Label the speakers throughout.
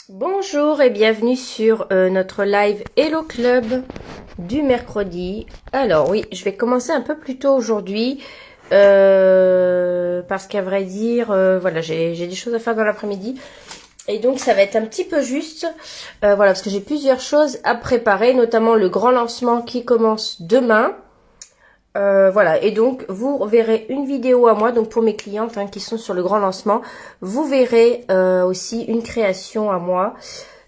Speaker 1: Bonjour et bienvenue sur notre live Hello Club du mercredi. Alors oui, je vais commencer un peu plus tôt aujourd'hui parce qu'à vrai dire, voilà, j'ai des choses à faire dans l'après-midi. Et donc ça va être un petit peu juste, voilà, parce que j'ai plusieurs choses à préparer, notamment le grand lancement qui commence demain. Voilà, et donc vous verrez une vidéo à moi, donc pour mes clientes qui sont sur le grand lancement, vous verrez aussi une création à moi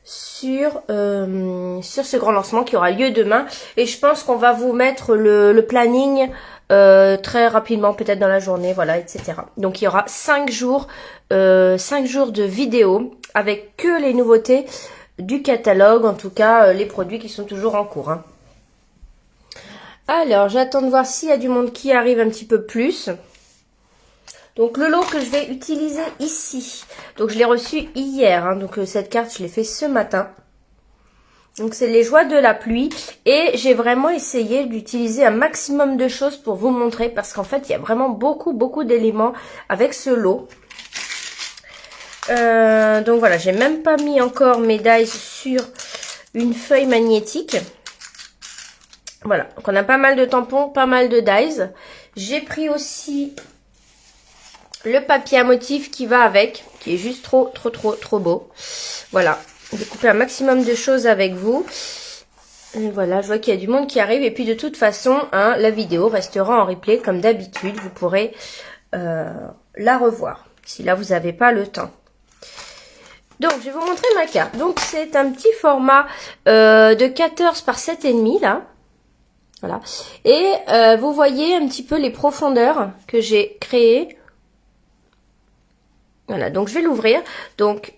Speaker 1: sur ce grand lancement qui aura lieu demain. Et je pense qu'on va vous mettre le planning très rapidement, peut-être dans la journée, voilà, etc. Donc il y aura 5 jours de vidéos avec que les nouveautés du catalogue, en tout cas les produits qui sont toujours en cours. Alors, j'attends de voir s'il y a du monde qui arrive un petit peu plus. Donc, le lot que je vais utiliser ici. Donc, je l'ai reçu hier. Donc, cette carte, je l'ai fait ce matin. Donc, c'est les joies de la pluie. Et j'ai vraiment essayé d'utiliser un maximum de choses pour vous montrer. Parce qu'en fait, il y a vraiment beaucoup d'éléments avec ce lot. Donc, voilà. J'ai même pas mis encore mes dies sur une feuille magnétique. Voilà, donc on a pas mal de tampons, pas mal de dies. J'ai pris aussi le papier à motif qui va avec, qui est juste trop beau. Voilà, découper un maximum de choses avec vous. Et voilà, je vois qu'il y a du monde qui arrive. Et puis de toute façon, la vidéo restera en replay comme d'habitude. Vous pourrez la revoir si là vous n'avez pas le temps. Donc, je vais vous montrer ma carte. Donc, c'est un petit format de 14 par 7,5 là. Voilà. Et vous voyez un petit peu les profondeurs que j'ai créées. Voilà, donc je vais l'ouvrir. Donc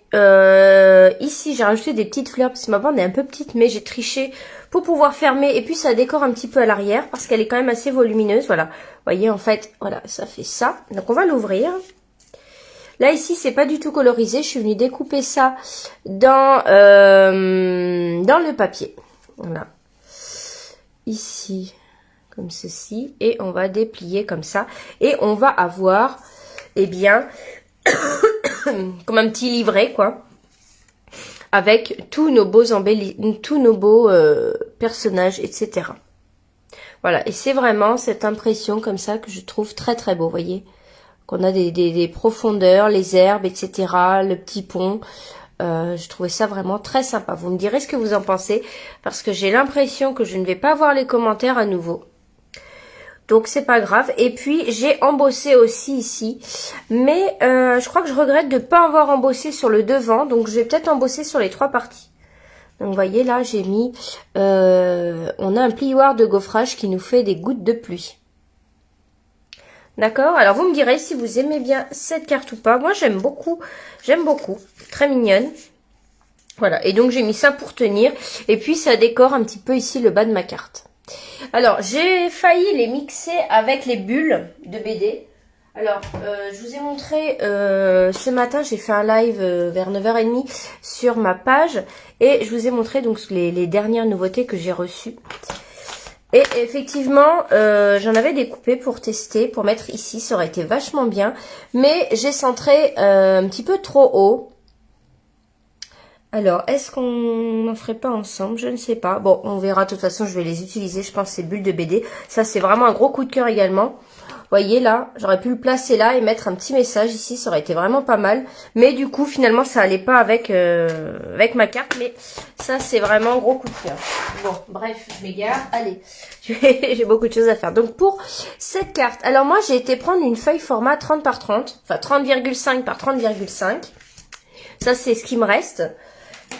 Speaker 1: ici, j'ai rajouté des petites fleurs parce que ma bande est un peu petite, mais j'ai triché pour pouvoir fermer. Et puis ça décore un petit peu à l'arrière parce qu'elle est quand même assez volumineuse. Voilà, vous voyez en fait, voilà, ça fait ça. Donc on va l'ouvrir. Là ici, c'est pas du tout colorisé. Je suis venue découper ça dans le papier. Voilà. Ici, comme ceci, et on va déplier comme ça, et on va avoir, eh bien, comme un petit livret, quoi, avec tous nos beaux personnages, etc. Voilà, et c'est vraiment cette impression comme ça que je trouve très beau, vous voyez, qu'on a des profondeurs, les herbes, etc., le petit pont. Je trouvais ça vraiment très sympa. Vous me direz ce que vous en pensez, parce que j'ai l'impression que je ne vais pas voir les commentaires à nouveau. Donc c'est pas grave. Et puis j'ai embossé aussi ici, mais je crois que je regrette de ne pas avoir embossé sur le devant, donc je vais peut-être embosser sur les 3 parties. Donc vous voyez là, j'ai mis, on a un plioir de gaufrage qui nous fait des gouttes de pluie. D'accord? Alors vous me direz si vous aimez bien cette carte ou pas. Moi j'aime beaucoup. Très mignonne. Voilà, et donc j'ai mis ça pour tenir. Et puis ça décore un petit peu ici le bas de ma carte. Alors j'ai failli les mixer avec les bulles de BD. Alors je vous ai montré ce matin, j'ai fait un live vers 9h30 sur ma page. Et je vous ai montré donc les dernières nouveautés que j'ai reçues. Et effectivement, j'en avais découpé pour tester, pour mettre ici, ça aurait été vachement bien. Mais j'ai centré un petit peu trop haut. Alors, est-ce qu'on n'en ferait pas ensemble? Je ne sais pas. Bon, on verra. De toute façon, je vais les utiliser, je pense, ces bulles de BD. Ça, c'est vraiment un gros coup de cœur également. Vous voyez, là, j'aurais pu le placer là et mettre un petit message ici. Ça aurait été vraiment pas mal. Mais du coup, finalement, ça allait pas avec ma carte. Mais ça, c'est vraiment un gros coup de cœur. Bon, bref, je m'égare. Allez, j'ai beaucoup de choses à faire. Donc, pour cette carte, alors moi, j'ai été prendre une feuille format 30 par 30. Enfin, 30,5 par 30,5. Ça, c'est ce qui me reste.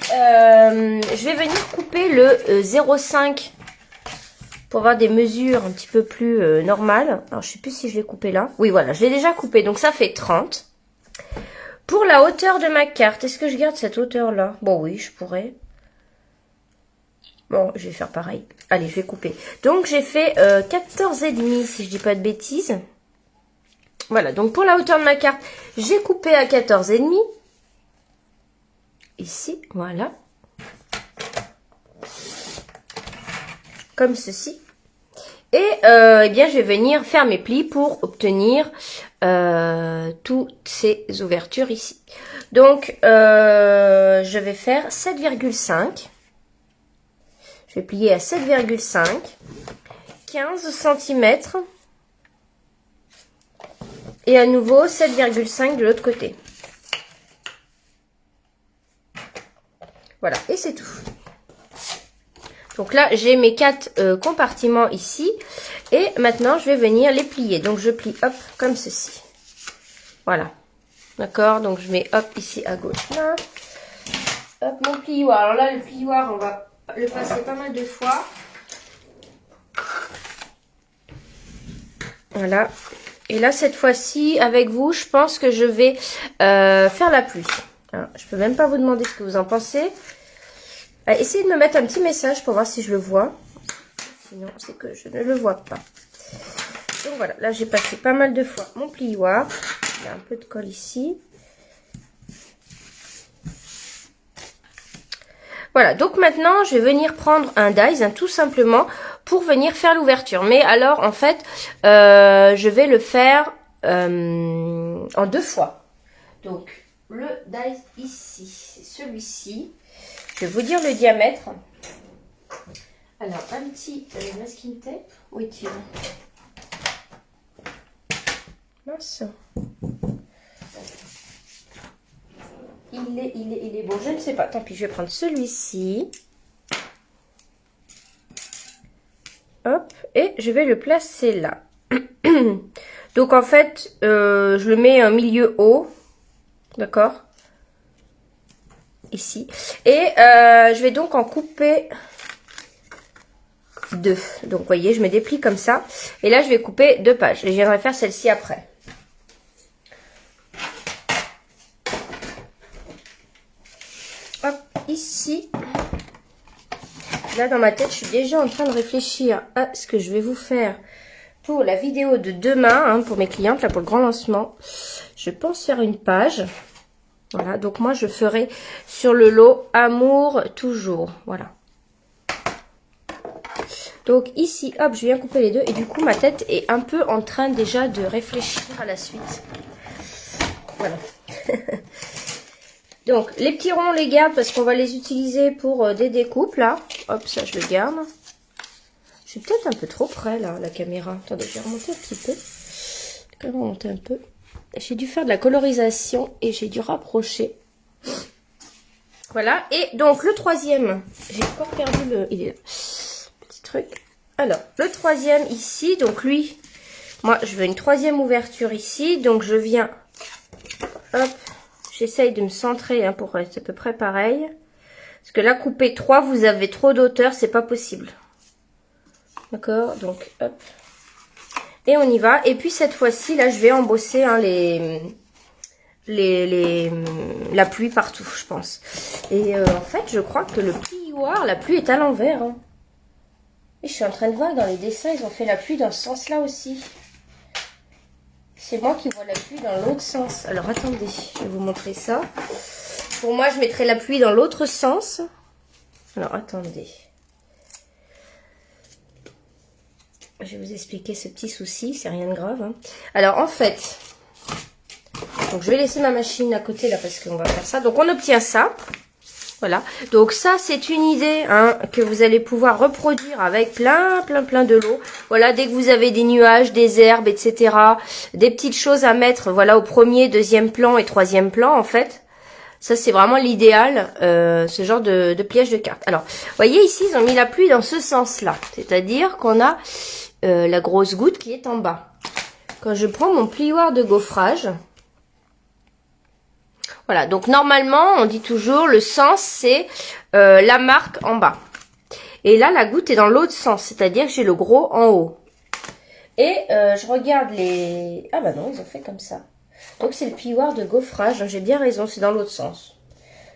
Speaker 1: Je vais venir couper le 0,5 pour avoir des mesures un petit peu plus normales. Alors, je sais plus si je l'ai coupé là. Oui, voilà, je l'ai déjà coupé. Donc, ça fait 30. Pour la hauteur de ma carte, est-ce que je garde cette hauteur-là? Bon, oui, je pourrais. Bon, je vais faire pareil. Allez, je vais couper. Donc, j'ai fait 14,5 si je dis pas de bêtises. Voilà, donc pour la hauteur de ma carte, j'ai coupé à 14,5. Ici, voilà. Comme ceci. Et eh bien, je vais venir faire mes plis pour obtenir toutes ces ouvertures ici. Donc, je vais faire 7,5. Je vais plier à 7,5. 15 cm. Et à nouveau 7,5 de l'autre côté. Voilà, et c'est tout. Donc là, j'ai mes 4 compartiments ici. Et maintenant, je vais venir les plier. Donc, je plie, hop, comme ceci. Voilà. D'accord, donc je mets, hop, ici à gauche, là. Hop, mon plioir. Alors là, le plioir, on va le passer pas mal de fois. Voilà. Et là, cette fois-ci, avec vous, je pense que je vais faire la pluie. Alors, je peux même pas vous demander ce que vous en pensez. Essayez de me mettre un petit message pour voir si je le vois. Sinon, c'est que je ne le vois pas. Donc voilà, là, j'ai passé pas mal de fois mon plioir. Il y a un peu de colle ici. Voilà, donc maintenant, je vais venir prendre un dies, tout simplement, pour venir faire l'ouverture. Mais alors, en fait, je vais le faire en 2 fois. Donc, le dies ici, c'est celui-ci. Je vais vous dire le diamètre. Alors, un petit masking tape. Où est-il? Mince. Il est bon, je ne sais pas. Tant pis, je vais prendre celui-ci. Hop, et je vais le placer là. Donc, en fait, je le mets en milieu haut. D'accord? Ici. Et je vais donc en couper 2. Donc, vous voyez, je me déplie comme ça. Et là, je vais couper 2 pages. Et je viendrai faire celle-ci après. Hop, ici. Là, dans ma tête, je suis déjà en train de réfléchir à ce que je vais vous faire pour la vidéo de demain, pour mes clientes, là, pour le grand lancement. Je pense faire une page. Voilà, donc moi, je ferai sur le lot Amour toujours. Voilà. Donc ici, hop, je viens couper les 2. Et du coup, ma tête est un peu en train déjà de réfléchir à la suite. Voilà. Donc, les petits ronds, on les garde parce qu'on va les utiliser pour des découpes, là. Hop, ça, je le garde. Je suis peut-être un peu trop près, là, la caméra. Attendez, je vais remonter un petit peu. Je vais remonter un peu. J'ai dû faire de la colorisation et j'ai dû rapprocher. Voilà. Et donc, le troisième, j'ai encore perdu le... Il est là. Petit truc. Alors, le troisième ici, donc lui, moi, je veux une 3e ouverture ici. Donc, je viens... Hop. J'essaye de me centrer pour être à peu près pareil. Parce que là, couper 3, vous avez trop d'auteur, c'est pas possible. D'accord? Donc, hop. Et on y va. Et puis, cette fois-ci, là, je vais embosser la pluie partout, je pense. Et en fait, je crois que le plioir, la pluie est à l'envers. Et je suis en train de voir que dans les dessins, ils ont fait la pluie dans ce sens-là aussi. C'est moi qui vois la pluie dans l'autre sens. Alors, attendez, je vais vous montrer ça. Pour moi, je mettrai la pluie dans l'autre sens. Alors, attendez. Je vais vous expliquer ce petit souci, c'est rien de grave. Alors, en fait, donc je vais laisser ma machine à côté, là, parce qu'on va faire ça. Donc, on obtient ça. Voilà. Donc, ça, c'est une idée que vous allez pouvoir reproduire avec plein de lots. Voilà, dès que vous avez des nuages, des herbes, etc. Des petites choses à mettre, voilà, au 1er, 2e plan et 3e plan, en fait. Ça, c'est vraiment l'idéal, ce genre de pliage de cartes. Alors, vous voyez, ici, ils ont mis la pluie dans ce sens-là. C'est-à-dire qu'on a la grosse goutte qui est en bas. Quand je prends mon plioir de gaufrage, voilà, donc normalement, on dit toujours, le sens, c'est la marque en bas. Et là, la goutte est dans l'autre sens, c'est-à-dire que j'ai le gros en haut. Et je regarde les... Ah bah non, ils ont fait comme ça. Donc, c'est le plioir de gaufrage. J'ai bien raison, c'est dans l'autre sens.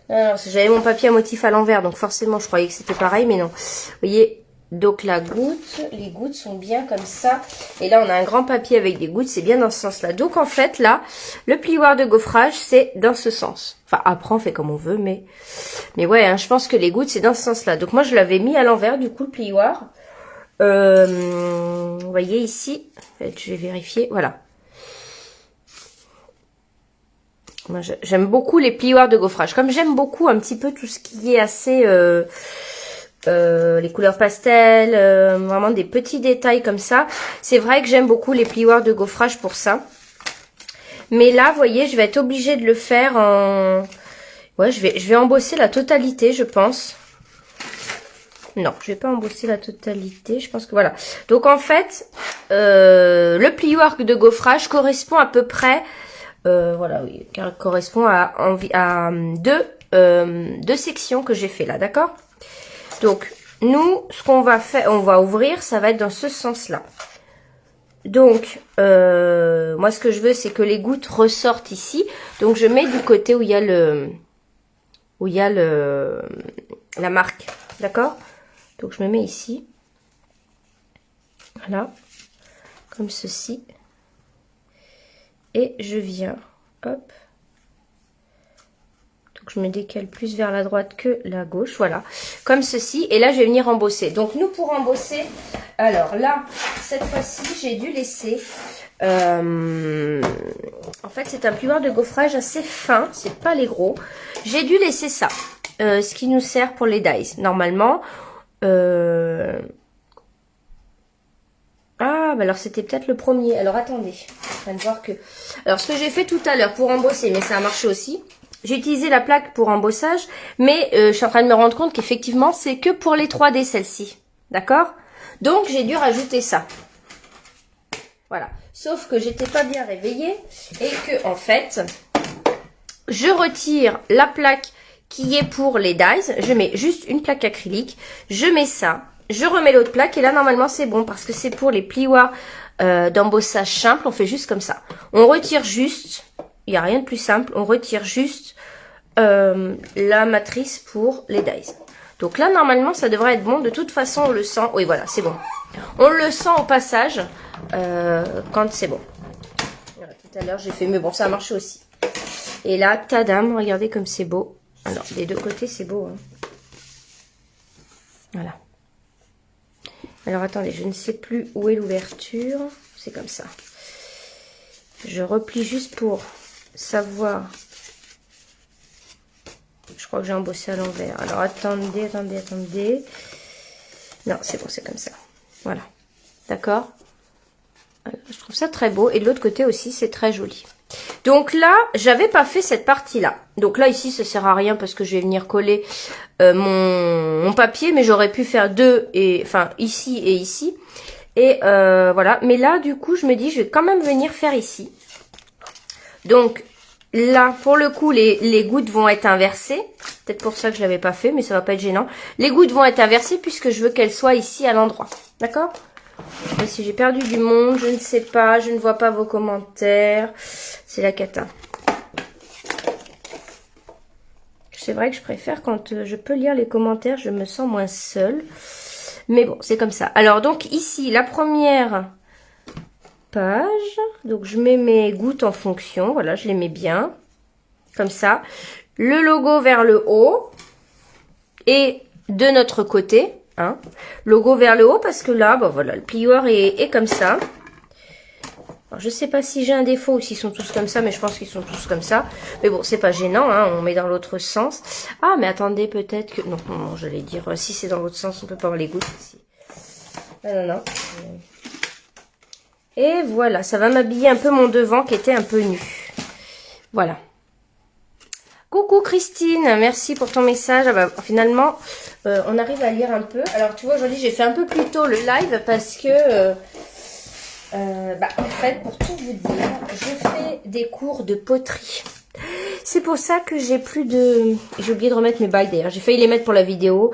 Speaker 1: Non, j'avais mon papier à motif à l'envers, donc forcément, je croyais que c'était pareil, mais non. Vous voyez, donc la goutte, les gouttes sont bien comme ça. Et là, on a un grand papier avec des gouttes, c'est bien dans ce sens-là. Donc, en fait, là, le plioir de gaufrage, c'est dans ce sens. Enfin, après, on fait comme on veut, mais ouais, je pense que les gouttes, c'est dans ce sens-là. Donc, moi, je l'avais mis à l'envers, du coup, le plioir. Vous voyez ici, en fait, je vais vérifier, voilà. Moi, j'aime beaucoup les plioirs de gaufrage. Comme j'aime beaucoup un petit peu tout ce qui est assez... les couleurs pastel, vraiment des petits détails comme ça. C'est vrai que j'aime beaucoup les plioirs de gaufrage pour ça. Mais là, vous voyez, je vais être obligée de le faire en... Ouais, je vais embosser la totalité, je pense. Non, je vais pas embosser la totalité. Je pense que voilà. Donc en fait, le plioir de gaufrage correspond à peu près... voilà, oui, correspond à deux sections que j'ai fait là, d'accord? Donc, nous, ce qu'on va faire, on va ouvrir, ça va être dans ce sens-là. Donc, moi, ce que je veux, c'est que les gouttes ressortent ici. Donc, je mets du côté où il y a la marque, d'accord? Donc, je me mets ici. Voilà. Comme ceci. Et je viens, hop. Donc, je me décale plus vers la droite que la gauche, voilà. Comme ceci. Et là, je vais venir embosser. Donc, nous, pour embosser, alors là, cette fois-ci, j'ai dû laisser... en fait, c'est un plioir de gaufrage assez fin. C'est pas les gros. J'ai dû laisser ça. Ce qui nous sert pour les dies. Normalement... Ah, bah alors c'était peut-être le premier. Alors attendez, je suis en train de voir que... Alors ce que j'ai fait tout à l'heure pour embosser, mais ça a marché aussi. J'ai utilisé la plaque pour embossage, mais je suis en train de me rendre compte qu'effectivement c'est que pour les 3D celle-ci. D'accord? Donc j'ai dû rajouter ça. Voilà. Sauf que j'étais pas bien réveillée et que en fait, je retire la plaque qui est pour les dies. Je mets juste une plaque acrylique. Je mets ça. Je remets l'autre plaque et là, normalement, c'est bon parce que c'est pour les plioirs d'embossage simple. On fait juste comme ça. On retire juste, il n'y a rien de plus simple, on retire juste la matrice pour les dies. Donc là, normalement, ça devrait être bon. De toute façon, on le sent. Oui, voilà, c'est bon. On le sent au passage quand c'est bon. Voilà, tout à l'heure, j'ai fait, mais bon, ça a marché aussi. Et là, tadam, regardez comme c'est beau. Alors, des deux côtés, c'est beau. Hein. Voilà. Alors, attendez, je ne sais plus où est l'ouverture. C'est comme ça. Je replie juste pour savoir. Je crois que j'ai embossé à l'envers. Alors, attendez. Non, c'est bon, c'est comme ça. Voilà. D'accord? Je trouve ça très beau. Et de l'autre côté aussi, c'est très joli. Donc là, j'avais pas fait cette partie-là. Donc là, ici, ça sert à rien parce que je vais venir coller mon papier. Mais j'aurais pu faire deux, enfin, ici et ici. Et voilà. Mais là, du coup, je me dis, je vais quand même venir faire ici. Donc là, pour le coup, les gouttes vont être inversées. Peut-être pour ça que je l'avais pas fait, mais ça va pas être gênant. Les gouttes vont être inversées puisque je veux qu'elles soient ici à l'endroit. D'accord ? Je sais pas si j'ai perdu du monde, je ne sais pas, je ne vois pas vos commentaires. C'est la cata. C'est vrai que je préfère quand je peux lire les commentaires, je me sens moins seule. Mais bon, c'est comme ça. Alors donc ici, la première page. Donc je mets mes gouttes en fonction. Voilà, je les mets bien. Comme ça. Le logo vers le haut. Et de notre côté. Hein, logo vers le haut parce que là, bah voilà, le plieur est comme ça. Alors, je sais pas si j'ai un défaut ou s'ils sont tous comme ça, mais je pense qu'ils sont tous comme ça. Mais bon, c'est pas gênant, hein, on met dans l'autre sens. Ah, mais attendez, peut-être que... Non, j'allais dire, si c'est dans l'autre sens, on peut pas avoir les gouttes ici. Non. Et voilà, ça va m'habiller un peu mon devant qui était un peu nu. Voilà. Coucou Christine, merci pour ton message. Ah bah, finalement, on arrive à lire un peu. Alors tu vois, aujourd'hui j'ai fait un peu plus tôt le live parce que, en fait, pour tout vous dire, je fais des cours de poterie. C'est pour ça que j'ai plus de... J'ai oublié de remettre mes bagues d'ailleurs. J'ai failli les mettre pour la vidéo.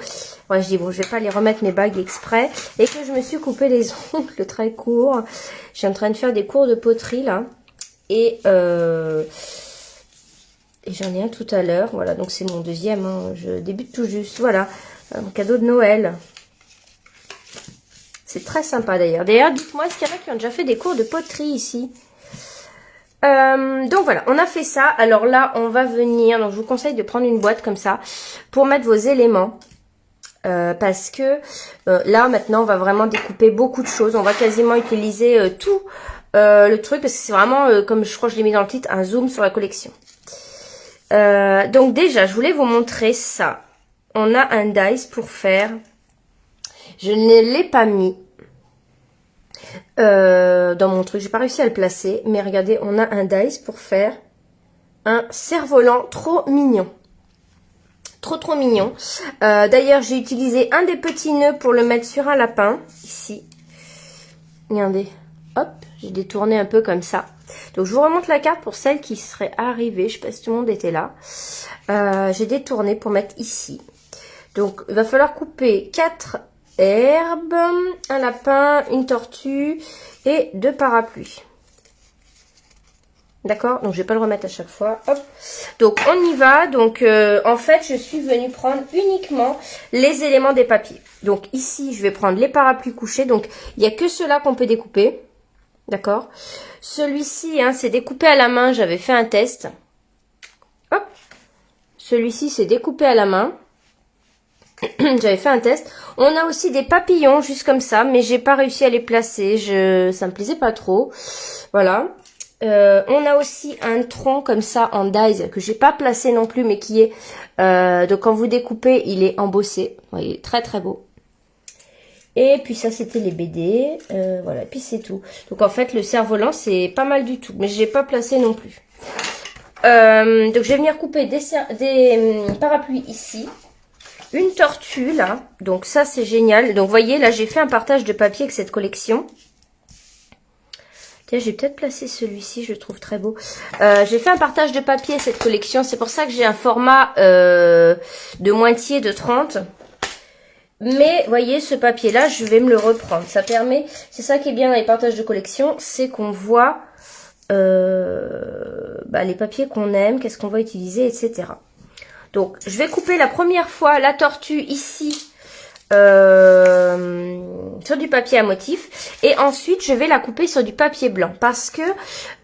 Speaker 1: Ouais, je dis bon, je vais pas les remettre mes bagues exprès. Et que je me suis coupé les ongles très courts. Je suis en train de faire des cours de poterie là. Et j'en ai un tout à l'heure. Voilà, donc c'est mon deuxième. Hein. Je débute tout juste. Voilà, un cadeau de Noël. C'est très sympa d'ailleurs. D'ailleurs, dites-moi, est-ce qu'il y en a qui ont déjà fait des cours de poterie ici? Donc voilà, on a fait ça. Alors là, on va venir. Donc je vous conseille de prendre une boîte comme ça pour mettre vos éléments. Parce que là, maintenant, on va vraiment découper beaucoup de choses. On va quasiment utiliser tout le truc. Parce que c'est vraiment, comme je crois que je l'ai mis dans le titre, un zoom sur la collection. Donc déjà, je voulais vous montrer ça. On a un dice pour faire. Je ne l'ai pas mis dans mon truc. J'ai pas réussi à le placer. Mais regardez, on a un dice pour faire un cerf-volant trop mignon. Trop mignon. D'ailleurs, j'ai utilisé un des petits nœuds pour le mettre sur un lapin. Ici. Regardez. Hop, j'ai détourné un peu comme ça. Donc, je vous remonte la carte pour celles qui seraient arrivées. Je sais pas si tout le monde était là. J'ai détourné pour mettre ici. Donc, il va falloir couper 4 herbes, un lapin, une tortue et 2 parapluies. D'accord? Donc, je vais pas le remettre à chaque fois. Hop. Donc, on y va. Donc, en fait, je suis venue prendre uniquement les éléments des papiers. Donc, ici, je vais prendre les parapluies couchés. Donc, il n'y a que ceux-là qu'on peut découper. D'accord? Celui-ci, hein, c'est découpé à la main. J'avais fait un test. Hop. Celui-ci, c'est découpé à la main. J'avais fait un test. On a aussi des papillons, juste comme ça. Mais j'ai pas réussi à les placer. Ça me plaisait pas trop. Voilà. On a aussi un tronc comme ça en dies que j'ai pas placé non plus, mais qui est donc quand vous découpez, il est embossé. Ouais, il est très beau. Et puis ça, c'était les BD. Voilà, et puis c'est tout. Donc en fait, le cerf-volant, c'est pas mal du tout, mais j'ai pas placé non plus. Donc je vais venir couper des parapluies ici. Une tortue là. Donc ça, c'est génial. Donc vous voyez, là, j'ai fait un partage de papier avec cette collection. Tiens, j'ai peut-être placé celui-ci, je le trouve très beau. J'ai fait un partage de papier à cette collection. C'est pour ça que j'ai un format de moitié de 30. Mais, voyez, ce papier-là, je vais me le reprendre. Ça permet, c'est ça qui est bien dans les partages de collection, c'est qu'on voit les papiers qu'on aime, qu'est-ce qu'on va utiliser, etc. Donc, je vais couper la première fois la tortue ici. Sur du papier à motif et ensuite je vais la couper sur du papier blanc parce que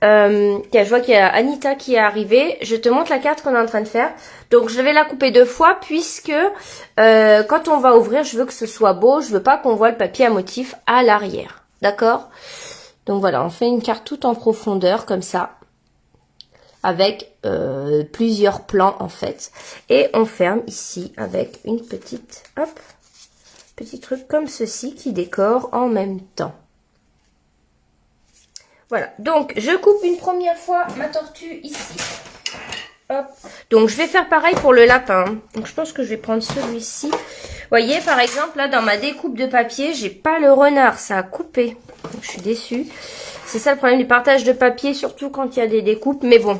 Speaker 1: je vois qu'il y a Anita qui est arrivée. Je te montre la carte qu'on est en train de faire. Donc je vais la couper 2 fois puisque quand on va ouvrir, je veux que ce soit beau, je veux pas qu'on voit le papier à motif à l'arrière. D'accord? Donc voilà, on fait une carte toute en profondeur comme ça avec plusieurs plans en fait et on ferme ici avec une petite petit truc comme ceci qui décore en même temps. Voilà, donc je coupe une première fois ma tortue ici. Hop. Donc je vais faire pareil pour le lapin. Donc je pense que je vais prendre celui-ci. Vous voyez, par exemple, là dans ma découpe de papier, j'ai pas le renard, ça a coupé. Donc, je suis déçue. C'est ça le problème du partage de papier, surtout quand il y a des découpes. Mais bon,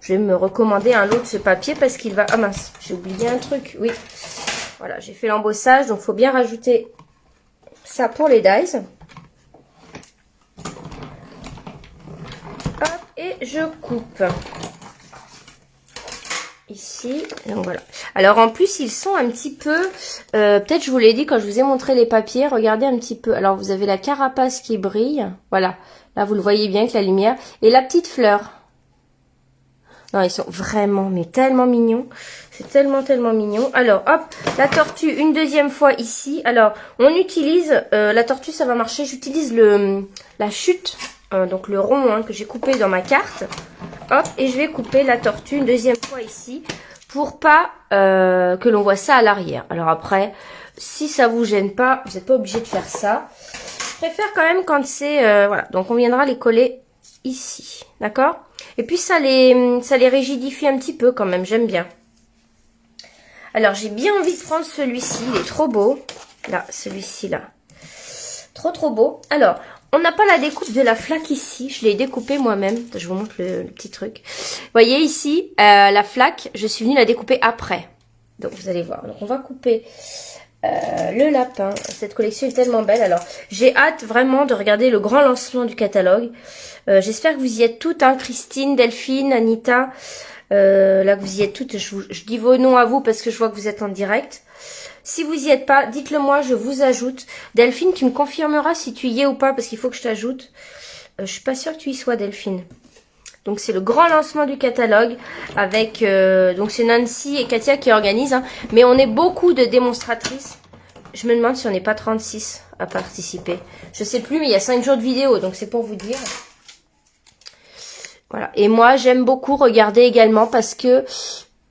Speaker 1: je vais me recommander un lot de ce papier parce qu'il va... Ah mince, j'ai oublié un truc, oui. Voilà, j'ai fait l'embossage, donc il faut bien rajouter ça pour les dies. Hop, et je coupe. Ici, donc voilà. Alors en plus, ils sont un petit peu... peut-être je vous l'ai dit quand je vous ai montré les papiers, regardez un petit peu. Alors vous avez la carapace qui brille, voilà. Là, vous le voyez bien avec la lumière. Et la petite fleur. Non, ils sont vraiment, mais tellement mignons. C'est tellement mignon. Alors, hop, la tortue, une deuxième fois ici. Alors, on utilise, la tortue, ça va marcher. J'utilise la chute, donc le rond que j'ai coupé dans ma carte. Hop, et je vais couper la tortue une deuxième fois ici pour pas que l'on voit ça à l'arrière. Alors après, si ça vous gêne pas, vous n'êtes pas obligé de faire ça. Je préfère quand même quand c'est, voilà. Donc, on viendra les coller ici, d'accord? Et puis ça les rigidifie un petit peu quand même, j'aime bien. Alors j'ai bien envie de prendre celui-ci, il est trop beau. Là, celui-ci là. Trop beau. Alors, on n'a pas la découpe de la flaque ici, je l'ai découpée moi-même. Je vous montre le petit truc. Vous voyez ici, la flaque, je suis venue la découper après. Donc vous allez voir. Donc on va couper le lapin. Cette collection est tellement belle. Alors, j'ai hâte vraiment de regarder le grand lancement du catalogue. J'espère que vous y êtes toutes, hein, Christine, Delphine, Anita. Là, que vous y êtes toutes. Je dis vos noms à vous parce que je vois que vous êtes en direct. Si vous y êtes pas, dites-le moi, je vous ajoute. Delphine, tu me confirmeras si tu y es ou pas parce qu'il faut que je t'ajoute. Je suis pas sûre que tu y sois, Delphine. Donc, c'est le grand lancement du catalogue avec... donc, c'est Nancy et Katia qui organisent. Hein, mais on est beaucoup de démonstratrices. Je me demande si on n'est pas 36 à participer. Je sais plus, mais il y a 5 jours de vidéo, donc c'est pour vous dire. Voilà. Et moi, j'aime beaucoup regarder également parce que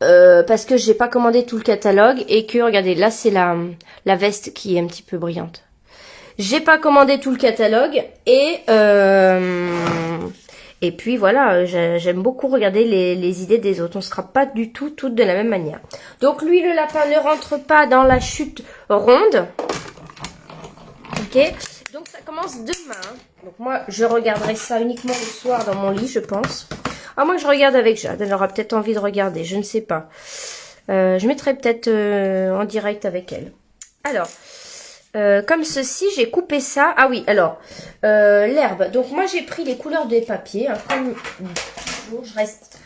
Speaker 1: j'ai pas commandé tout le catalogue et que, regardez, là, c'est la veste qui est un petit peu brillante. J'ai pas commandé tout le catalogue et puis voilà, j'aime beaucoup regarder les idées des autres. On sera pas du tout toutes de la même manière. Donc lui, le lapin ne rentre pas dans la chute ronde. Ok. Donc ça commence demain. Donc moi, je regarderai ça uniquement le soir dans mon lit, je pense. Ah, moi, je regarde avec Jade. Elle aura peut-être envie de regarder, je ne sais pas. Je mettrai peut-être en direct avec elle. Alors, comme ceci, j'ai coupé ça. Ah oui, alors, l'herbe. Donc moi, j'ai pris les couleurs des papiers. Hein, comme toujours, je reste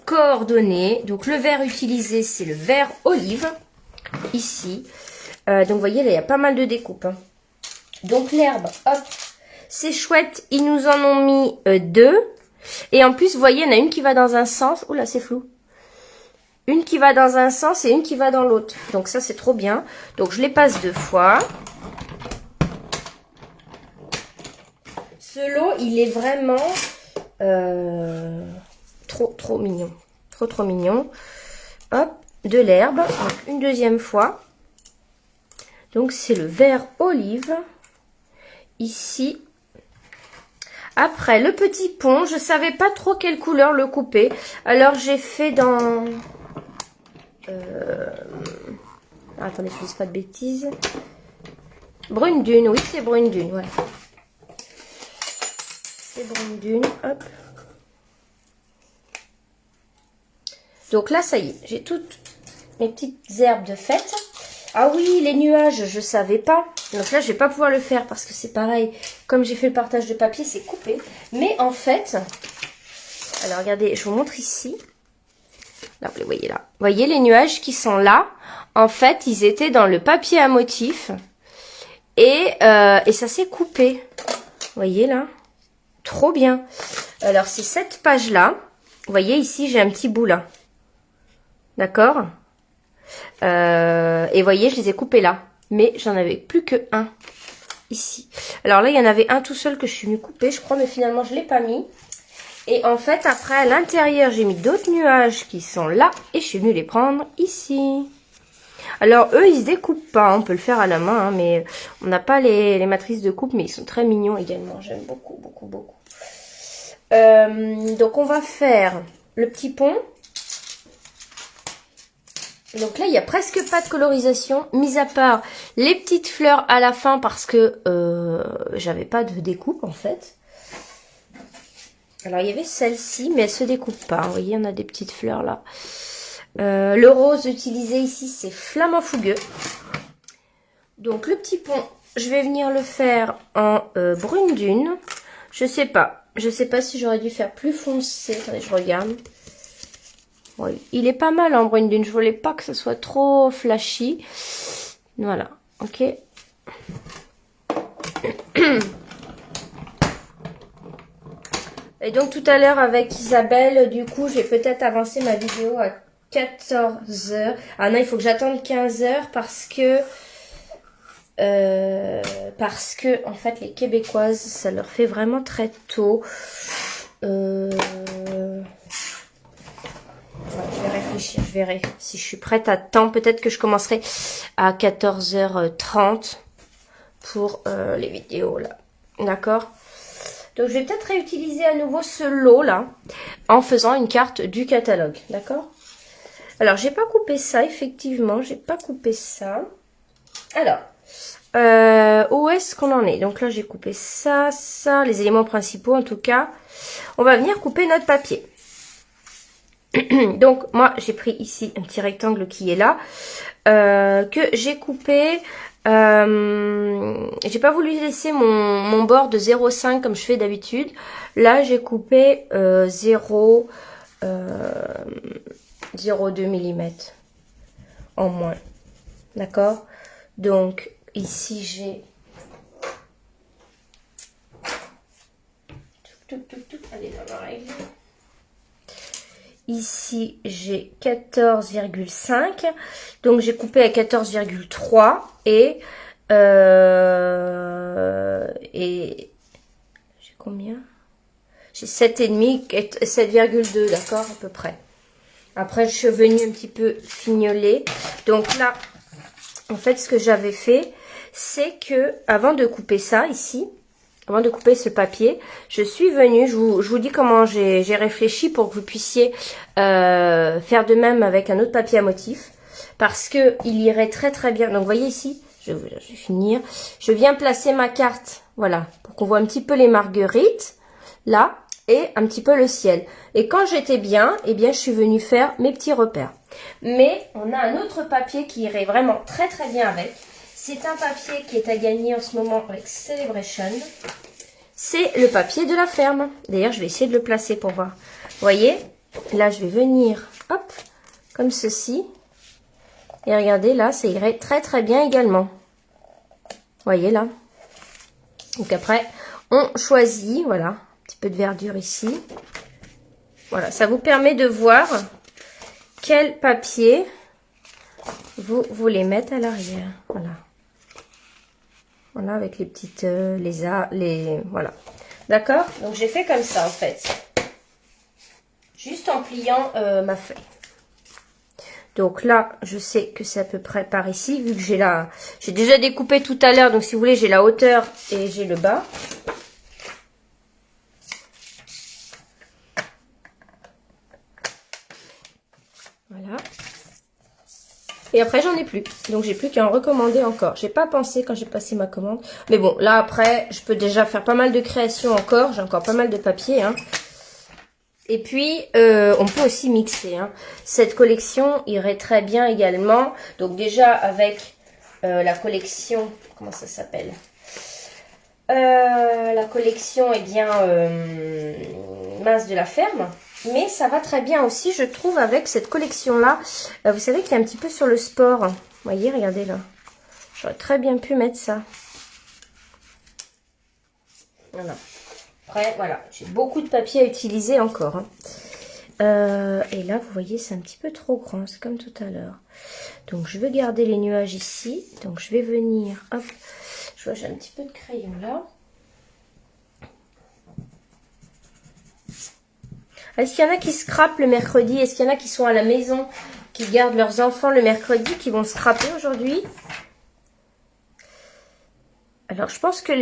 Speaker 1: coordonnée. Donc le vert utilisé, c'est le vert olive. Ici. Donc vous voyez, là, il y a pas mal de découpes. Hein. Donc l'herbe, hop. C'est chouette. Ils nous en ont mis 2. Et en plus, vous voyez, il y en a une qui va dans un sens. Oula, c'est flou. Une qui va dans un sens et une qui va dans l'autre. Donc ça, c'est trop bien. Donc je les passe 2 fois. Ce lot, il est vraiment trop mignon. Trop mignon. Hop, de l'herbe. Donc une deuxième fois. Donc c'est le vert olive. Ici. Après, le petit pont, je savais pas trop quelle couleur le couper. Alors, j'ai fait dans... attendez, je ne dis pas de bêtises. Brune dune, oui, c'est brune dune, ouais. C'est brune dune, hop. Donc là, ça y est, j'ai toutes mes petites herbes de fête. Ah oui, les nuages, je savais pas. Donc là, je vais pas pouvoir le faire parce que c'est pareil. Comme j'ai fait le partage de papier, c'est coupé. Mais en fait, alors regardez, je vous montre ici. Là, vous les voyez là. Vous voyez les nuages qui sont là. En fait, ils étaient dans le papier à motif. Et ça s'est coupé. Vous voyez là. Trop bien. Alors, c'est cette page-là. Vous voyez ici, j'ai un petit bout là. D'accord ? Et vous voyez, je les ai coupés là. Mais j'en avais plus que un ici. Alors là, il y en avait un tout seul que je suis venue couper, je crois, mais finalement, je ne l'ai pas mis. Et en fait, après, à l'intérieur, j'ai mis d'autres nuages qui sont là. Et je suis venue les prendre ici. Alors, eux, ils se découpent pas. On peut le faire à la main, hein, mais on n'a pas les matrices de coupe. Mais ils sont très mignons également. J'aime beaucoup. Donc, on va faire le petit pont. Donc là, il n'y a presque pas de colorisation, mis à part les petites fleurs à la fin parce que j'avais pas de découpe en fait. Alors, il y avait celle-ci, mais elle se découpe pas. Vous voyez, on a des petites fleurs là. Le rose utilisé ici, c'est flamant fougueux. Donc, le petit pont, je vais venir le faire en brune dune. Je sais pas si j'aurais dû faire plus foncé. Attendez, je regarde. Ouais, il est pas mal en brune dune. Je voulais pas que ce soit trop flashy. Voilà, ok. Et donc tout à l'heure avec Isabelle, du coup, je vais peut-être avancer ma vidéo à 14 h. Ah non, il faut que j'attende 15 h parce que en fait les Québécoises, ça leur fait vraiment très tôt. Je vais réfléchir, je verrai si je suis prête à temps. Peut-être que je commencerai à 14 h 30 pour les vidéos là. D'accord? Donc je vais peut-être réutiliser à nouveau ce lot là en faisant une carte du catalogue. D'accord? Alors j'ai pas coupé ça, effectivement. J'ai pas coupé ça. Alors, où est-ce qu'on en est? Donc là j'ai coupé ça, les éléments principaux en tout cas. On va venir couper notre papier. Donc moi j'ai pris ici un petit rectangle qui est là que j'ai coupé. J'ai pas voulu laisser mon bord de 0,5 comme je fais d'habitude. Là j'ai coupé 0,2 mm en moins. D'accord? Donc ici j'ai allez là ma règle. Ici, j'ai 14,5. Donc, j'ai coupé à 14,3. Et j'ai combien? J'ai 7,5, 7,2, d'accord, à peu près. Après, je suis venue un petit peu fignoler. Donc là, en fait, ce que j'avais fait, c'est que avant de couper ça ici, avant de couper ce papier, je suis venue, je vous dis comment j'ai réfléchi pour que vous puissiez faire de même avec un autre papier à motif. Parce que il irait très très bien. Donc, vous voyez ici, je vais finir. Je viens placer ma carte, voilà, pour qu'on voit un petit peu les marguerites, là, et un petit peu le ciel. Et quand j'étais bien, eh bien, je suis venue faire mes petits repères. Mais on a un autre papier qui irait vraiment très très bien avec. C'est un papier qui est à gagner en ce moment avec Celebration. C'est le papier de la ferme. D'ailleurs, je vais essayer de le placer pour voir. Vous voyez, là, je vais venir, hop, comme ceci. Et regardez, là, ça irait très très bien également. Vous voyez, là. Donc après, on choisit, voilà, un petit peu de verdure ici. Voilà, ça vous permet de voir quel papier vous voulez mettre à l'arrière. Voilà. Voilà, avec les petites, voilà. D'accord? Donc, j'ai fait comme ça, en fait. Juste en pliant ma feuille. Donc là, je sais que c'est à peu près par ici, vu que j'ai déjà découpé tout à l'heure. Donc, si vous voulez, j'ai la hauteur et j'ai le bas. Voilà. Et après, j'en ai plus. Donc, j'ai plus qu'à en recommander encore. J'ai pas pensé quand j'ai passé ma commande. Mais bon, là, après, je peux déjà faire pas mal de créations encore. J'ai encore pas mal de papier, hein. Et puis, on peut aussi mixer, hein. Cette collection irait très bien également. Donc, déjà, avec la collection... Comment ça s'appelle? La collection, eh bien, mince de la ferme. Mais ça va très bien aussi, je trouve, avec cette collection-là. Vous savez qu'il y a un petit peu sur le sport. Vous voyez, regardez là. J'aurais très bien pu mettre ça. Voilà. Après, voilà. J'ai beaucoup de papier à utiliser encore, hein. Et là, vous voyez, c'est un petit peu trop grand. C'est comme tout à l'heure. Donc, je veux garder les nuages ici. Donc, je vais venir... Hop. Je vois, j'ai un petit peu de crayon là. Est-ce qu'il y en a qui scrapent le mercredi? Est-ce qu'il y en a qui sont à la maison, qui gardent leurs enfants le mercredi, qui vont scraper aujourd'hui? Alors, je pense que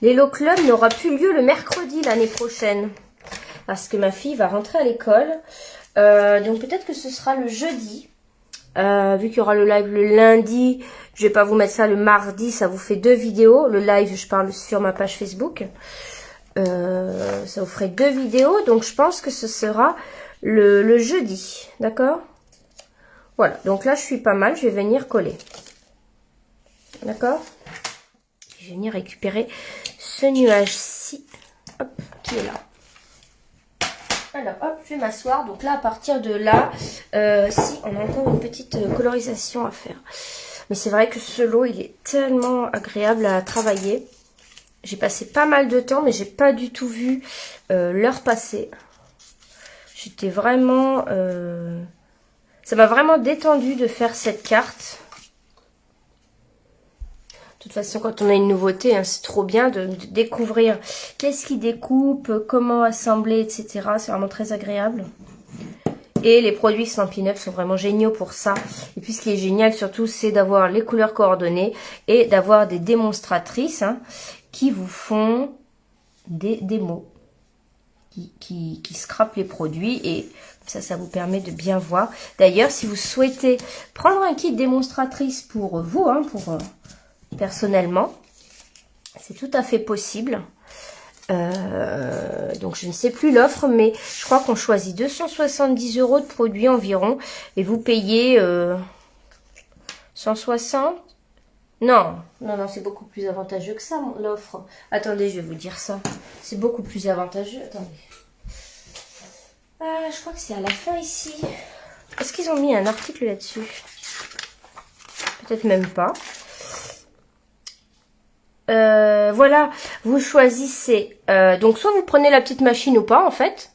Speaker 1: l'Hello Club n'aura plus lieu le mercredi l'année prochaine. Parce que ma fille va rentrer à l'école. Donc, peut-être que ce sera le jeudi. Vu qu'il y aura le live le lundi, je vais pas vous mettre ça le mardi. Ça vous fait 2 vidéos. Le live, je parle sur ma page Facebook. Ça vous ferait 2 vidéos, donc je pense que ce sera le jeudi, d'accord? Voilà, donc là je suis pas mal, je vais venir coller, d'accord? Je vais venir récupérer ce nuage-ci, hop, qui est là. Alors hop, je vais m'asseoir, donc là à partir de là, si on a encore une petite colorisation à faire. Mais c'est vrai que ce lot il est tellement agréable à travailler. J'ai passé pas mal de temps, mais j'ai pas du tout vu l'heure passer. J'étais vraiment... ça m'a vraiment détendu de faire cette carte. De toute façon, quand on a une nouveauté, hein, c'est trop bien de découvrir qu'est-ce qui découpe, comment assembler, etc. C'est vraiment très agréable. Et les produits Stampin' Up sont vraiment géniaux pour ça. Et puis, ce qui est génial surtout, c'est d'avoir les couleurs coordonnées et d'avoir des démonstratrices, hein, qui vous font des démos, qui scrapent les produits et ça vous permet de bien voir. D'ailleurs, si vous souhaitez prendre un kit démonstratrice pour vous, hein, personnellement, c'est tout à fait possible. Donc, je ne sais plus l'offre, mais je crois qu'on choisit 270 € de produits environ et vous payez 160. Non, c'est beaucoup plus avantageux que ça, l'offre. Attendez, je vais vous dire ça. C'est beaucoup plus avantageux. Attendez. Je crois que c'est à la fin ici. Est-ce qu'ils ont mis un article là-dessus? Peut-être même pas. Voilà, vous choisissez. Donc, soit vous prenez la petite machine ou pas, en fait.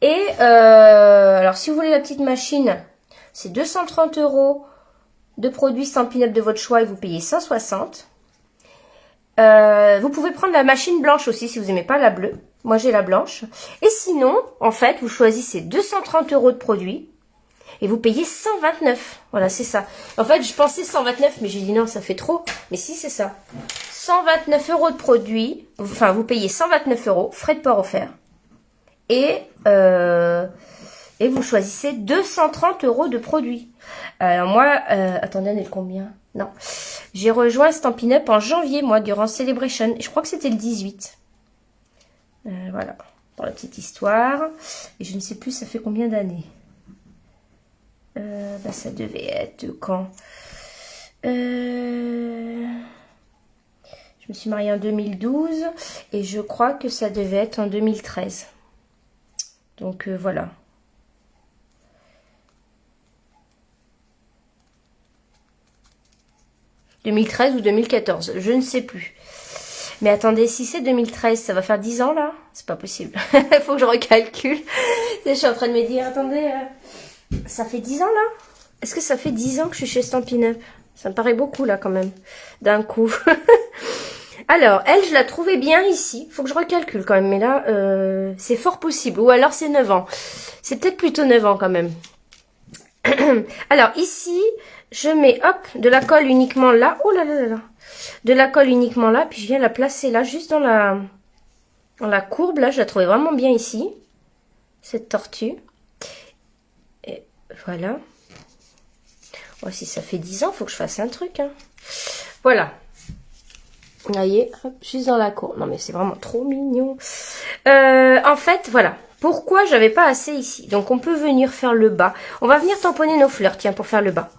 Speaker 1: Et, alors, si vous voulez la petite machine, c'est 230 € de produits Stampin' Up de votre choix et vous payez 160. Vous pouvez prendre la machine blanche aussi si vous n'aimez pas la bleue. Moi, j'ai la blanche. Et sinon, en fait, vous choisissez 230 € de produits et vous payez 129. Voilà, c'est ça. En fait, je pensais 129, mais j'ai dit non, ça fait trop. Mais si, c'est ça. 129 € de produits. Enfin, vous payez 129 €, frais de port offerts. Et vous choisissez 230 € de produits. Alors moi, attendez, on est le combien? Non. J'ai rejoint Stampin' Up en janvier, moi, durant Celebration. Je crois que c'était le 18. Voilà, pour la petite histoire. Et je ne sais plus, ça fait combien d'années? Bah, ça devait être quand? Je me suis mariée en 2012. Et je crois que ça devait être en 2013. Donc, voilà. « 2013 ou 2014, je ne sais plus. Mais attendez, si c'est 2013, ça va faire 10 ans là? C'est pas possible. Il faut que je recalcule. Je suis en train de me dire, attendez, ça fait 10 ans là? Est-ce que ça fait 10 ans que je suis chez Stampin' Up? Ça me paraît beaucoup là quand même, d'un coup. Alors, elle, je la trouvais bien ici. Faut que je recalcule quand même, mais là, c'est fort possible. Ou alors c'est 9 ans. C'est peut-être plutôt 9 ans quand même. Alors ici, je mets hop de la colle uniquement là. Oh là là là là. De la colle uniquement là. Puis je viens la placer là, juste dans la courbe. Là, je la trouvais vraiment bien ici. Cette tortue. Et voilà. Oh, si ça fait 10 ans, il faut que je fasse un truc. Hein. Voilà. Vous voyez, hop, juste dans la courbe. Non mais c'est vraiment trop mignon. En fait, voilà. Pourquoi j'avais pas assez ici? Donc on peut venir faire le bas. On va venir tamponner nos fleurs, tiens, pour faire le bas.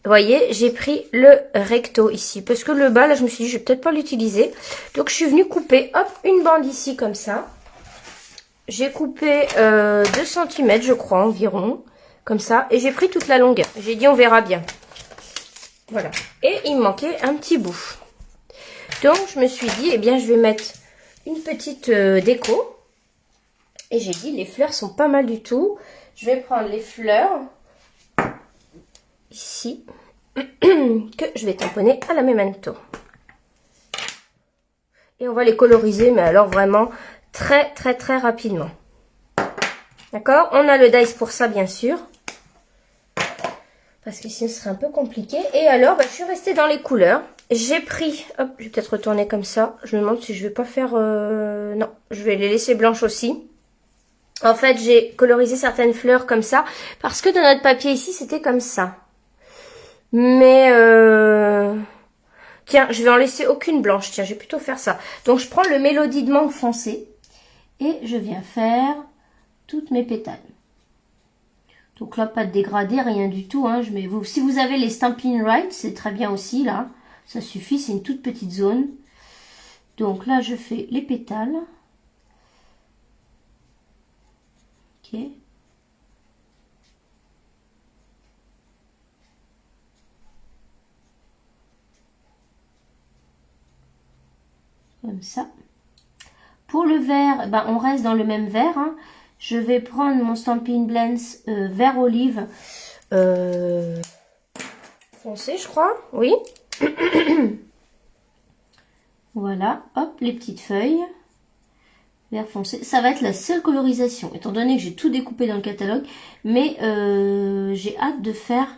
Speaker 1: Vous voyez, j'ai pris le recto ici. Parce que le bas, là, je me suis dit, je vais peut-être pas l'utiliser. Donc je suis venue couper, hop, une bande ici comme ça. J'ai coupé 2 cm, je crois, environ. Comme ça. Et j'ai pris toute la longueur. J'ai dit, on verra bien. Voilà. Et il me manquait un petit bout. Donc je me suis dit, eh bien, je vais mettre une petite déco. Et j'ai dit, les fleurs sont pas mal du tout. Je vais prendre les fleurs, ici, que je vais tamponner à la memento. Et on va les coloriser, mais alors vraiment très, très, très rapidement. D'accord? On a le dice pour ça, bien sûr. Parce que sinon, ce serait un peu compliqué. Et alors, bah, je suis restée dans les couleurs. J'ai pris, hop, je vais peut-être retourner comme ça. Je me demande si je vais pas faire... non, je vais les laisser blanches aussi. En fait, j'ai colorisé certaines fleurs comme ça, parce que dans notre papier ici, c'était comme ça. Mais, tiens, je vais en laisser aucune blanche. Tiens, je vais plutôt faire ça. Donc, je prends le Mélodie de mangue foncé et je viens faire toutes mes pétales. Donc là, pas de dégradé, rien du tout. Hein. Si vous avez les Stampin' Right, c'est très bien aussi, là. Ça suffit, c'est une toute petite zone. Donc là, je fais les pétales. Ok. Comme ça. Pour le vert, ben, on reste dans le même vert. Hein. Je vais prendre mon Stampin' Blends vert olive foncé, je crois. Oui. Voilà. Hop, les petites feuilles. Vert foncé. Ça va être la seule colorisation, étant donné que j'ai tout découpé dans le catalogue. Mais j'ai hâte de faire,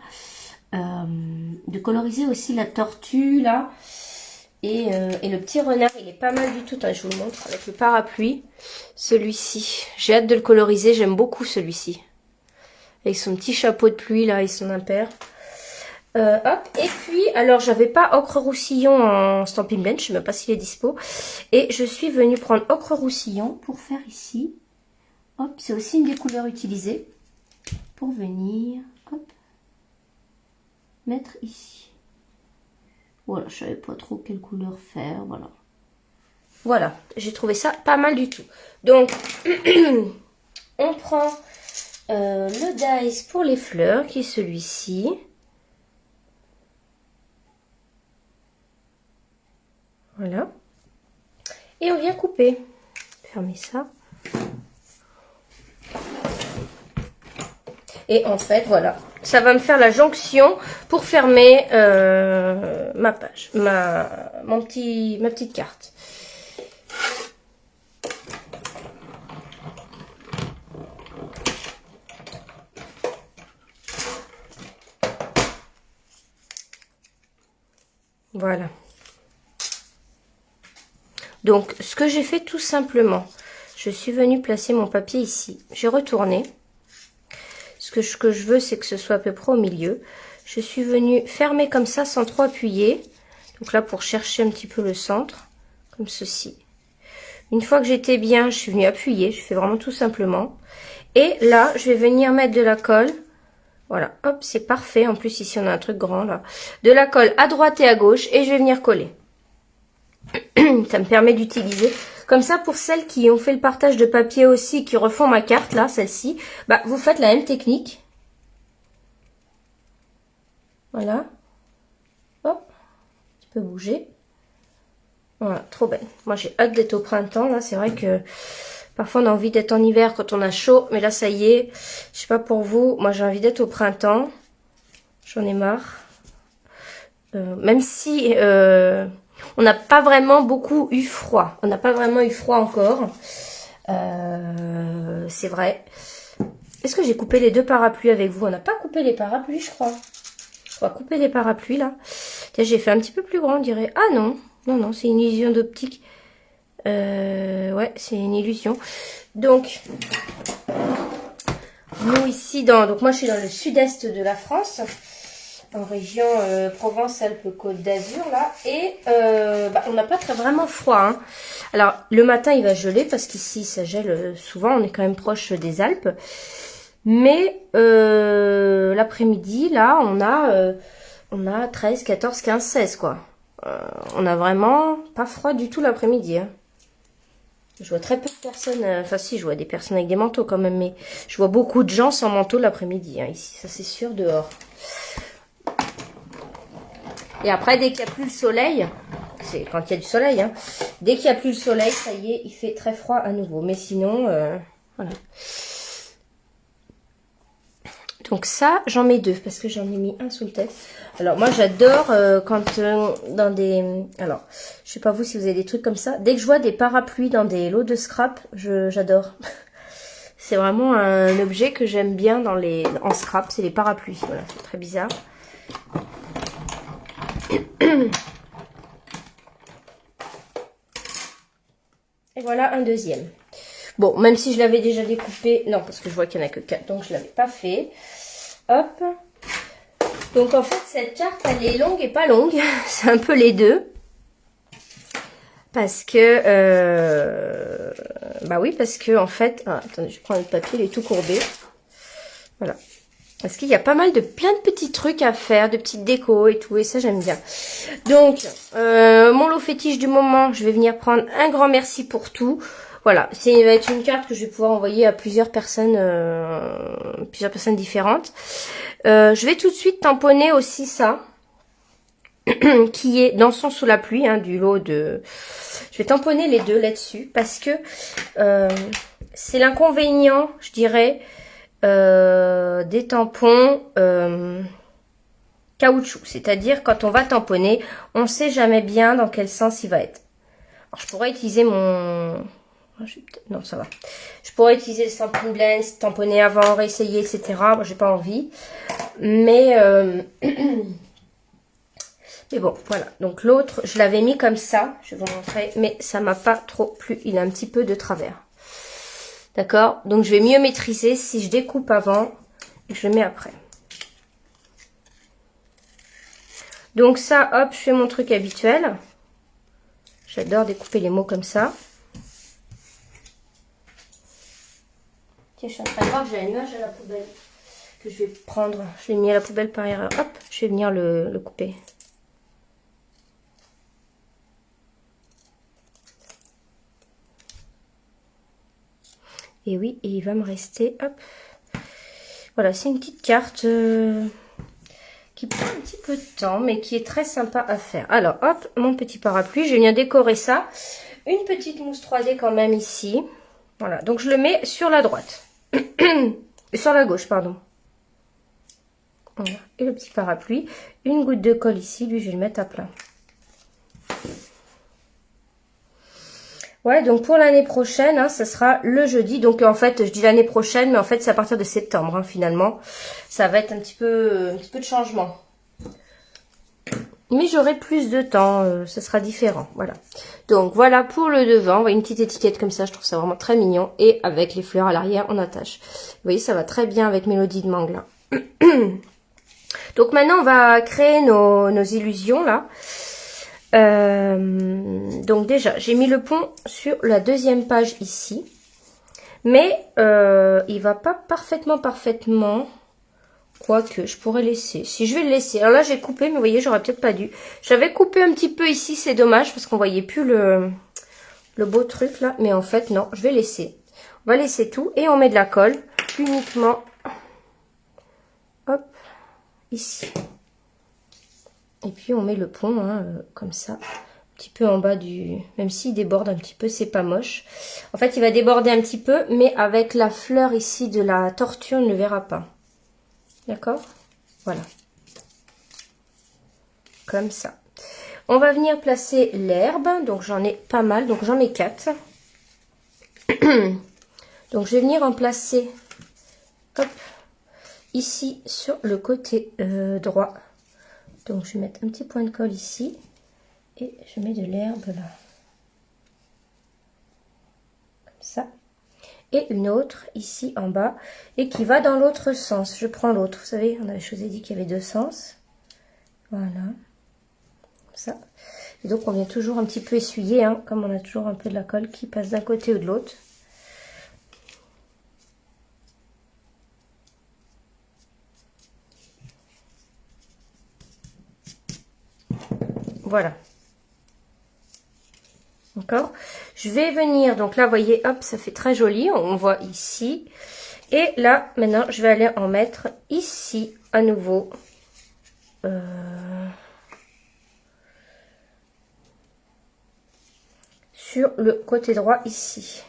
Speaker 1: de coloriser aussi la tortue, là. Et le petit renard, il est pas mal du tout. Attends, je vous le montre avec le parapluie. Celui-ci. J'ai hâte de le coloriser. J'aime beaucoup celui-ci. Avec son petit chapeau de pluie, là, et son impair. Hop. Et puis, alors, j'avais pas Ocre Roussillon en Stampin' Blend. Je sais même pas s'il est dispo. Et je suis venue prendre Ocre Roussillon pour faire ici. Hop. C'est aussi une des couleurs utilisées. Pour venir, hop, mettre ici. Voilà, je savais pas trop quelle couleur faire, voilà. Voilà, j'ai trouvé ça pas mal du tout. Donc, on prend le dice pour les fleurs, qui est celui-ci. Voilà. Et on vient couper. Fermez ça. Et en fait, voilà. ça va me faire la jonction pour fermer ma page, ma petite carte. Voilà. Donc, ce que j'ai fait tout simplement, je suis venue placer mon papier ici. J'ai retourné. Ce que je veux, c'est que ce soit à peu près au milieu. Je suis venue fermer comme ça sans trop appuyer. Donc là, pour chercher un petit peu le centre, comme ceci. Une fois que j'étais bien, je suis venue appuyer. Je fais vraiment tout simplement. Et là, je vais venir mettre de la colle. Voilà, hop, c'est parfait. En plus, ici, on a un truc grand, là. De la colle à droite et à gauche. Et je vais venir coller. Ça me permet d'utiliser. Comme ça, pour celles qui ont fait le partage de papier aussi, qui refont ma carte, là, celle-ci, bah, vous faites la même technique. Voilà. Hop. Un petit peu bouger. Voilà, trop belle. Moi, j'ai hâte d'être au printemps, là. C'est vrai que parfois, on a envie d'être en hiver quand on a chaud. Mais là, ça y est. Je sais pas pour vous. Moi, j'ai envie d'être au printemps. J'en ai marre. Même si... on n'a pas vraiment beaucoup eu froid. On n'a pas vraiment eu froid encore. C'est vrai. Est-ce que j'ai coupé les deux parapluies avec vous? On n'a pas coupé les parapluies, je crois. On va couper les parapluies, là. Tiens, j'ai fait un petit peu plus grand, on dirait. Ah non, non, non, c'est une illusion d'optique. Ouais, c'est une illusion. Donc, nous ici, donc moi je suis dans le sud-est de la France. En région Provence-Alpes-Côte d'Azur, là. Et on n'a pas vraiment froid. Hein. Alors, le matin, il va geler parce qu'ici, ça gèle souvent. On est quand même proche des Alpes. Mais l'après-midi, là, on a 13, 14, 15, 16, quoi. On a vraiment pas froid du tout l'après-midi. Hein. Je vois très peu de personnes... Enfin, si, je vois des personnes avec des manteaux quand même. Mais je vois beaucoup de gens sans manteau l'après-midi. Hein, ici, ça c'est sûr, dehors. Et après, dès qu'il n'y a plus le soleil, c'est quand il y a du soleil, hein, dès qu'il n'y a plus le soleil, ça y est, il fait très froid à nouveau. Mais sinon, voilà. Donc ça, j'en mets deux, parce que j'en ai mis un sous le tête. Alors moi, j'adore quand dans des... Alors, je sais pas vous si vous avez des trucs comme ça. Dès que je vois des parapluies dans des lots de scrap, j'adore. C'est vraiment un objet que j'aime bien en scrap, c'est les parapluies. Voilà, c'est très bizarre. Et voilà un deuxième. Bon, même si je l'avais déjà découpé, non, parce que je vois qu'il n'y en a que 4, donc je ne l'avais pas fait. Hop. Donc en fait, cette carte, elle est longue et pas longue. C'est un peu les deux. Parce que, bah oui, parce que en fait, attendez, je prends le papier, il est tout courbé. Voilà. Parce qu'il y a pas mal plein de petits trucs à faire, de petites décos et tout, et ça j'aime bien. Donc, mon lot fétiche du moment, je vais venir prendre un grand merci pour tout. Voilà, ça va être une carte que je vais pouvoir envoyer à plusieurs personnes différentes. Je vais tout de suite tamponner aussi ça, qui est Dansons sous la pluie, hein, du lot de... Je vais tamponner les deux là-dessus, parce que c'est l'inconvénient, je dirais, des tampons caoutchouc. C'est-à-dire, quand on va tamponner, on ne sait jamais bien dans quel sens il va être. Alors, je pourrais utiliser mon... Non, ça va. Je pourrais utiliser le Stampin' Blend, tamponner avant, réessayer, etc. Moi, j'ai pas envie. Mais... Mais bon, voilà. Donc, l'autre, je l'avais mis comme ça. Je vais vous montrer. Mais ça m'a pas trop plu. Il a un petit peu de travers. D'accord? Donc, je vais mieux maîtriser si je découpe avant et je le mets après. Donc, ça, hop, je fais mon truc habituel. J'adore découper les mots comme ça. Tiens, je suis en train de voir que j'ai un nuage à la poubelle que je vais prendre. Je l'ai mis à la poubelle par erreur. Hop, je vais venir le couper. Et oui, et il va me rester, hop. Voilà, c'est une petite carte qui prend un petit peu de temps, mais qui est très sympa à faire. Alors, hop, mon petit parapluie, je vais venir décorer ça. Une petite mousse 3D quand même ici. Voilà, donc je le mets sur la droite. Sur la gauche, pardon. Voilà. Et le petit parapluie. Une goutte de colle ici, lui je vais le mettre à plat. Ouais, donc pour l'année prochaine, hein, ça sera le jeudi. Donc en fait, je dis l'année prochaine, mais en fait c'est à partir de septembre, hein, finalement. Ça va être un petit peu de changement. Mais j'aurai plus de temps, ce sera différent, voilà. Donc voilà pour le devant, une petite étiquette comme ça, je trouve ça vraiment très mignon. Et avec les fleurs à l'arrière, on attache. Vous voyez, ça va très bien avec Mélodie de Mangue, là. Donc maintenant, on va créer nos illusions, là. Donc déjà, j'ai mis le pont sur la deuxième page ici. Mais il va pas parfaitement... Quoique, je pourrais laisser. Si je vais le laisser. Alors là, j'ai coupé, mais vous voyez, j'aurais peut-être pas dû. J'avais coupé un petit peu ici, c'est dommage, parce qu'on voyait plus le beau truc là. Mais en fait, non, je vais laisser. On va laisser tout et on met de la colle uniquement. Hop, ici. Et puis, on met le pont, hein, comme ça. Un petit peu en bas du... Même s'il déborde un petit peu, c'est pas moche. En fait, il va déborder un petit peu, mais avec la fleur ici de la tortue, on ne le verra pas. D'accord? Voilà. Comme ça. On va venir placer l'herbe. Donc, j'en ai pas mal. Donc, j'en ai 4. Donc, je vais venir en placer, hop, ici, sur le côté droit. Donc, je vais mettre un petit point de colle ici. Et je mets de l'herbe là. Comme ça. Et une autre ici en bas et qui va dans l'autre sens. Je prends l'autre. Vous savez, je vous ai dit qu'il y avait 2 sens. Voilà. Comme ça. Et donc, on vient toujours un petit peu essuyer, hein, comme on a toujours un peu de la colle qui passe d'un côté ou de l'autre. Voilà. D'accord. Je vais venir, donc là, vous voyez, hop, ça fait très joli. On voit ici. Et là, maintenant, je vais aller en mettre ici, à nouveau. Sur le côté droit, ici.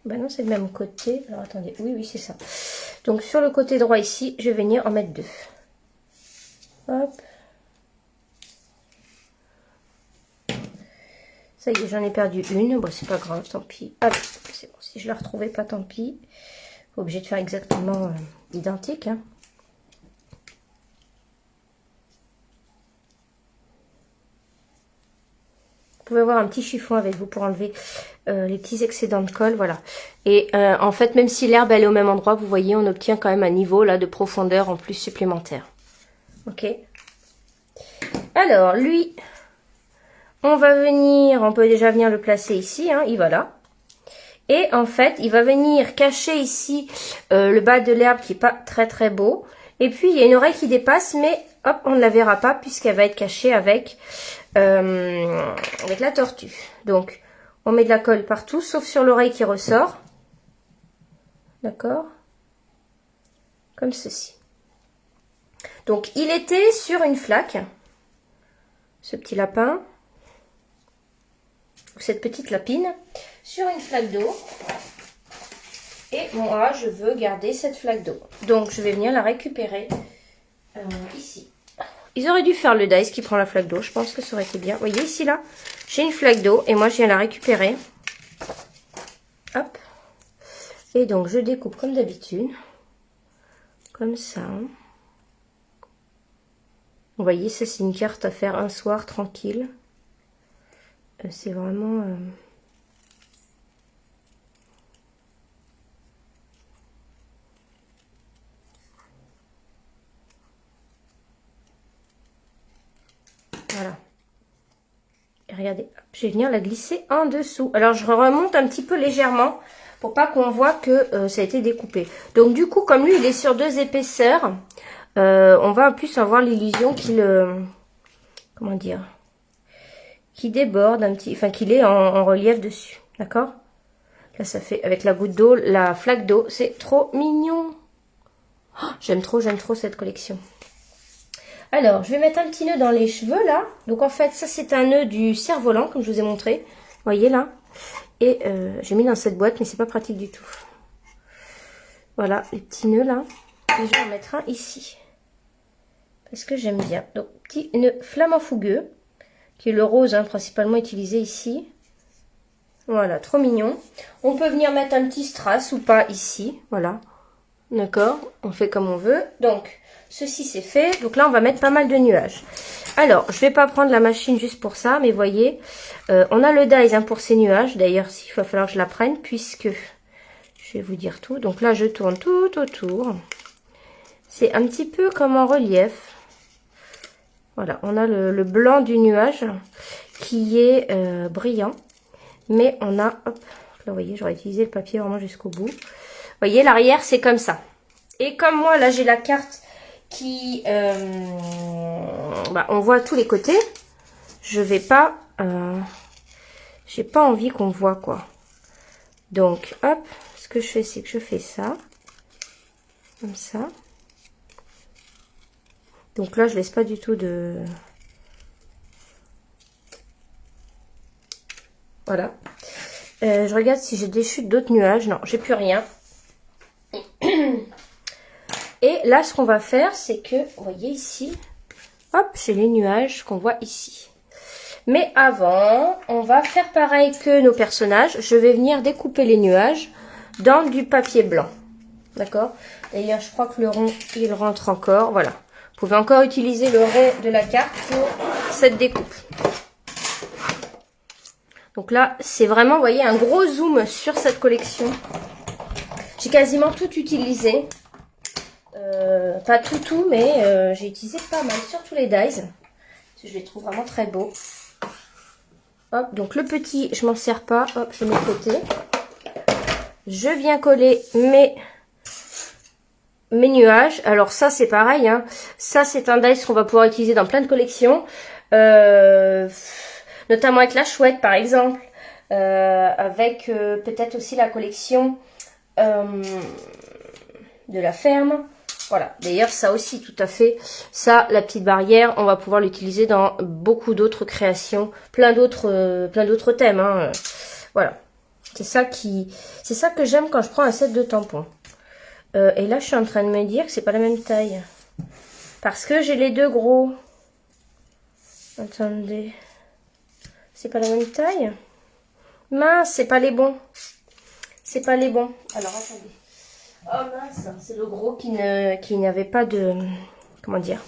Speaker 1: Ben non, c'est le même côté. Alors, attendez. Oui, c'est ça. Donc, sur le côté droit, ici, je vais venir en mettre 2. Hop. Ça y est, j'en ai perdu une. Bon, c'est pas grave, tant pis. Allez, c'est bon. Si je la retrouvais pas, tant pis. Obligé de faire exactement identique. Hein. Vous pouvez avoir un petit chiffon avec vous pour enlever les petits excédents de colle. Voilà. Et en fait, même si l'herbe elle est au même endroit, vous voyez, on obtient quand même un niveau là de profondeur en plus supplémentaire. Ok. Alors, lui... On va venir, on peut déjà venir le placer ici, hein, il va là. Et en fait, il va venir cacher ici le bas de l'herbe qui est pas très beau. Et puis, il y a une oreille qui dépasse, mais hop, on ne la verra pas puisqu'elle va être cachée avec la tortue. Donc, on met de la colle partout, sauf sur l'oreille qui ressort. D'accord? Comme ceci. Donc, il était sur une flaque, ce petit lapin. Cette petite lapine sur une flaque d'eau et moi je veux garder cette flaque d'eau, donc je vais venir la récupérer ici. Ils auraient dû faire le dice qui prend la flaque d'eau, je pense que ça aurait été bien. Vous voyez ici là, j'ai une flaque d'eau et moi je viens la récupérer. Hop. Et donc je découpe comme d'habitude, comme ça. Vous voyez, ça c'est une carte à faire un soir tranquille. C'est vraiment... Voilà. Et regardez, je vais venir la glisser en dessous. Alors, je remonte un petit peu légèrement pour pas qu'on voit que ça a été découpé. Donc, du coup, comme lui, il est sur 2 épaisseurs, on va en plus avoir l'illusion qu'il... comment dire, qui déborde un petit, enfin qu'il est en relief dessus, d'accord? Là ça fait avec la goutte d'eau, la flaque d'eau, c'est trop mignon. Oh, j'aime trop cette collection. Alors je vais mettre un petit nœud dans les cheveux là. Donc en fait ça c'est un nœud du cerf-volant comme je vous ai montré, vous voyez là. Et j'ai mis dans cette boîte mais c'est pas pratique du tout. Voilà les petits nœuds là. Et je vais en mettre un ici. Parce que j'aime bien. Donc, une flamant fougueux, qui est le rose hein, principalement utilisé ici. Voilà, trop mignon. On peut venir mettre un petit strass ou pas ici. Voilà. D'accord, on fait comme on veut. Donc, ceci c'est fait. Donc là, on va mettre pas mal de nuages. Alors, je vais pas prendre la machine juste pour ça, mais voyez, on a le dies hein, pour ces nuages. D'ailleurs, il va falloir que je la prenne, puisque je vais vous dire tout. Donc là, je tourne tout autour. C'est un petit peu comme en relief. Voilà, on a le blanc du nuage qui est brillant. Mais on a, hop, là, vous voyez, j'aurais utilisé le papier vraiment jusqu'au bout. Vous voyez, l'arrière, c'est comme ça. Et comme moi, là, j'ai la carte qui... on voit tous les côtés. Je vais pas... j'ai pas envie qu'on voit, quoi. Donc, hop, ce que je fais, c'est que je fais ça. Comme ça. Donc là, je laisse pas du tout de... Voilà. Je regarde si j'ai des chutes d'autres nuages. Non, j'ai plus rien. Et là, ce qu'on va faire, c'est que, vous voyez ici, hop, j'ai les nuages qu'on voit ici. Mais avant, on va faire pareil que nos personnages. Je vais venir découper les nuages dans du papier blanc. D'accord? D'ailleurs, je crois que le rond, il rentre encore. Voilà. Vous pouvez encore utiliser le rond de la carte pour cette découpe. Donc là, c'est vraiment, vous voyez, un gros zoom sur cette collection. J'ai quasiment tout utilisé. Pas tout, mais j'ai utilisé pas mal, surtout les dies. Je les trouve vraiment très beaux. Hop, donc le petit, je m'en sers pas. Hop, je mets de côté. Je viens coller mes nuages. Alors ça, c'est pareil. Hein. Ça, c'est un dice qu'on va pouvoir utiliser dans plein de collections. Notamment avec la chouette, par exemple. Avec peut-être aussi la collection de la ferme. Voilà, d'ailleurs ça aussi tout à fait, ça la petite barrière, on va pouvoir l'utiliser dans beaucoup d'autres créations, plein d'autres thèmes, hein. Voilà, c'est ça que j'aime quand je prends un set de tampons. Et là je suis en train de me dire que c'est pas la même taille, parce que j'ai les deux gros. Attendez, c'est pas la même taille? Mince, c'est pas les bons, c'est pas les bons. Alors attendez. Oh mince, c'est le gros qui n'avait pas de... Comment dire?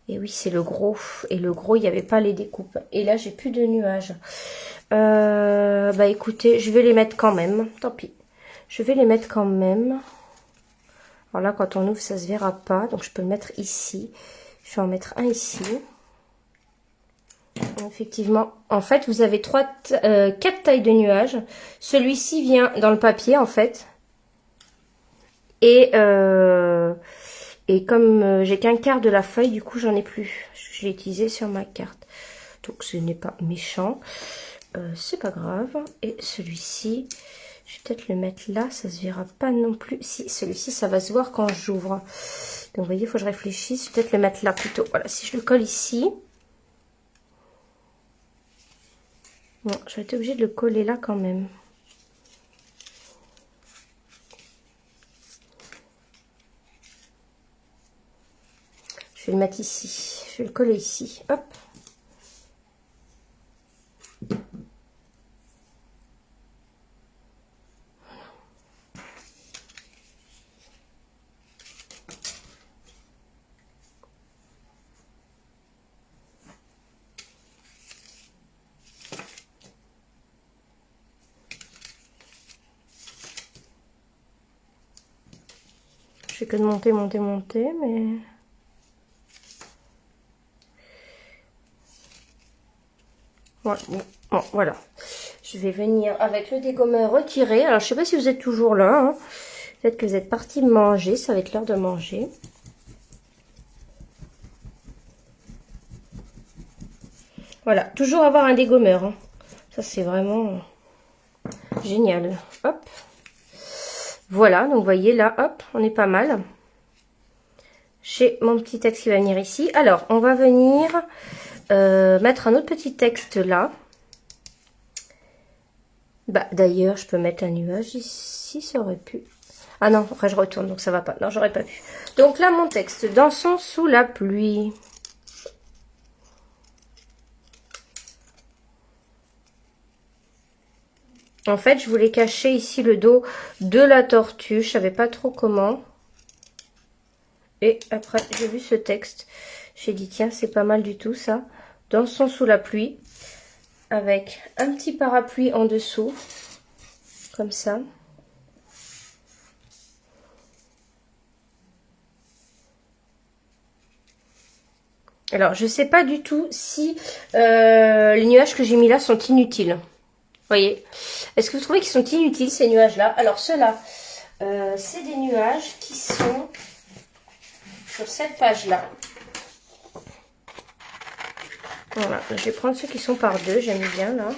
Speaker 1: Et oui, c'est le gros. Et le gros, il n'y avait pas les découpes. Et là, j'ai plus de nuages. Bah écoutez, je vais les mettre quand même. Tant pis. Je vais les mettre quand même. Alors là, quand on ouvre, ça se verra pas. Donc, je peux le mettre ici. Je vais en mettre un ici. Effectivement, en fait, vous avez 4 tailles de nuages. Celui-ci vient dans le papier, en fait. Et comme j'ai qu'un quart de la feuille, du coup, j'en ai plus. Je l'ai utilisé sur ma carte. Donc, ce n'est pas méchant. C'est pas grave. Et celui-ci, je vais peut-être le mettre là. Ça se verra pas non plus. Si, celui-ci, ça va se voir quand j'ouvre. Donc, vous voyez, il faut que je réfléchisse. Je vais peut-être le mettre là plutôt. Voilà, si je le colle ici... Bon, je vais être obligée de le coller là quand même. Je vais le mettre ici. Je vais le coller ici. Hop. Je fais que de monter, mais... Ouais, bon, voilà. Je vais venir avec le dégommeur retiré. Alors, je sais pas si vous êtes toujours là. Hein. Peut-être que vous êtes parti manger. Ça va être l'heure de manger. Voilà, toujours avoir un dégommeur. Hein. Ça, c'est vraiment génial. Hop. Voilà, donc vous voyez là, hop, on est pas mal. J'ai mon petit texte qui va venir ici. Alors, on va venir mettre un autre petit texte là. Bah, d'ailleurs, je peux mettre un nuage ici, ça aurait pu. Ah non, après je retourne, donc ça va pas. Non, j'aurais pas pu. Donc là, mon texte. Dansons sous la pluie. En fait, je voulais cacher ici le dos de la tortue. Je savais pas trop comment. Et après, j'ai vu ce texte. J'ai dit, tiens, c'est pas mal du tout, ça. Dansons sous la pluie. Avec un petit parapluie en dessous. Comme ça. Alors, je sais pas du tout si les nuages que j'ai mis là sont inutiles. Voyez, est-ce que vous trouvez qu'ils sont inutiles ces nuages-là? Alors ceux-là, c'est des nuages qui sont sur cette page-là. Voilà, je vais prendre ceux qui sont par deux, j'aime bien là.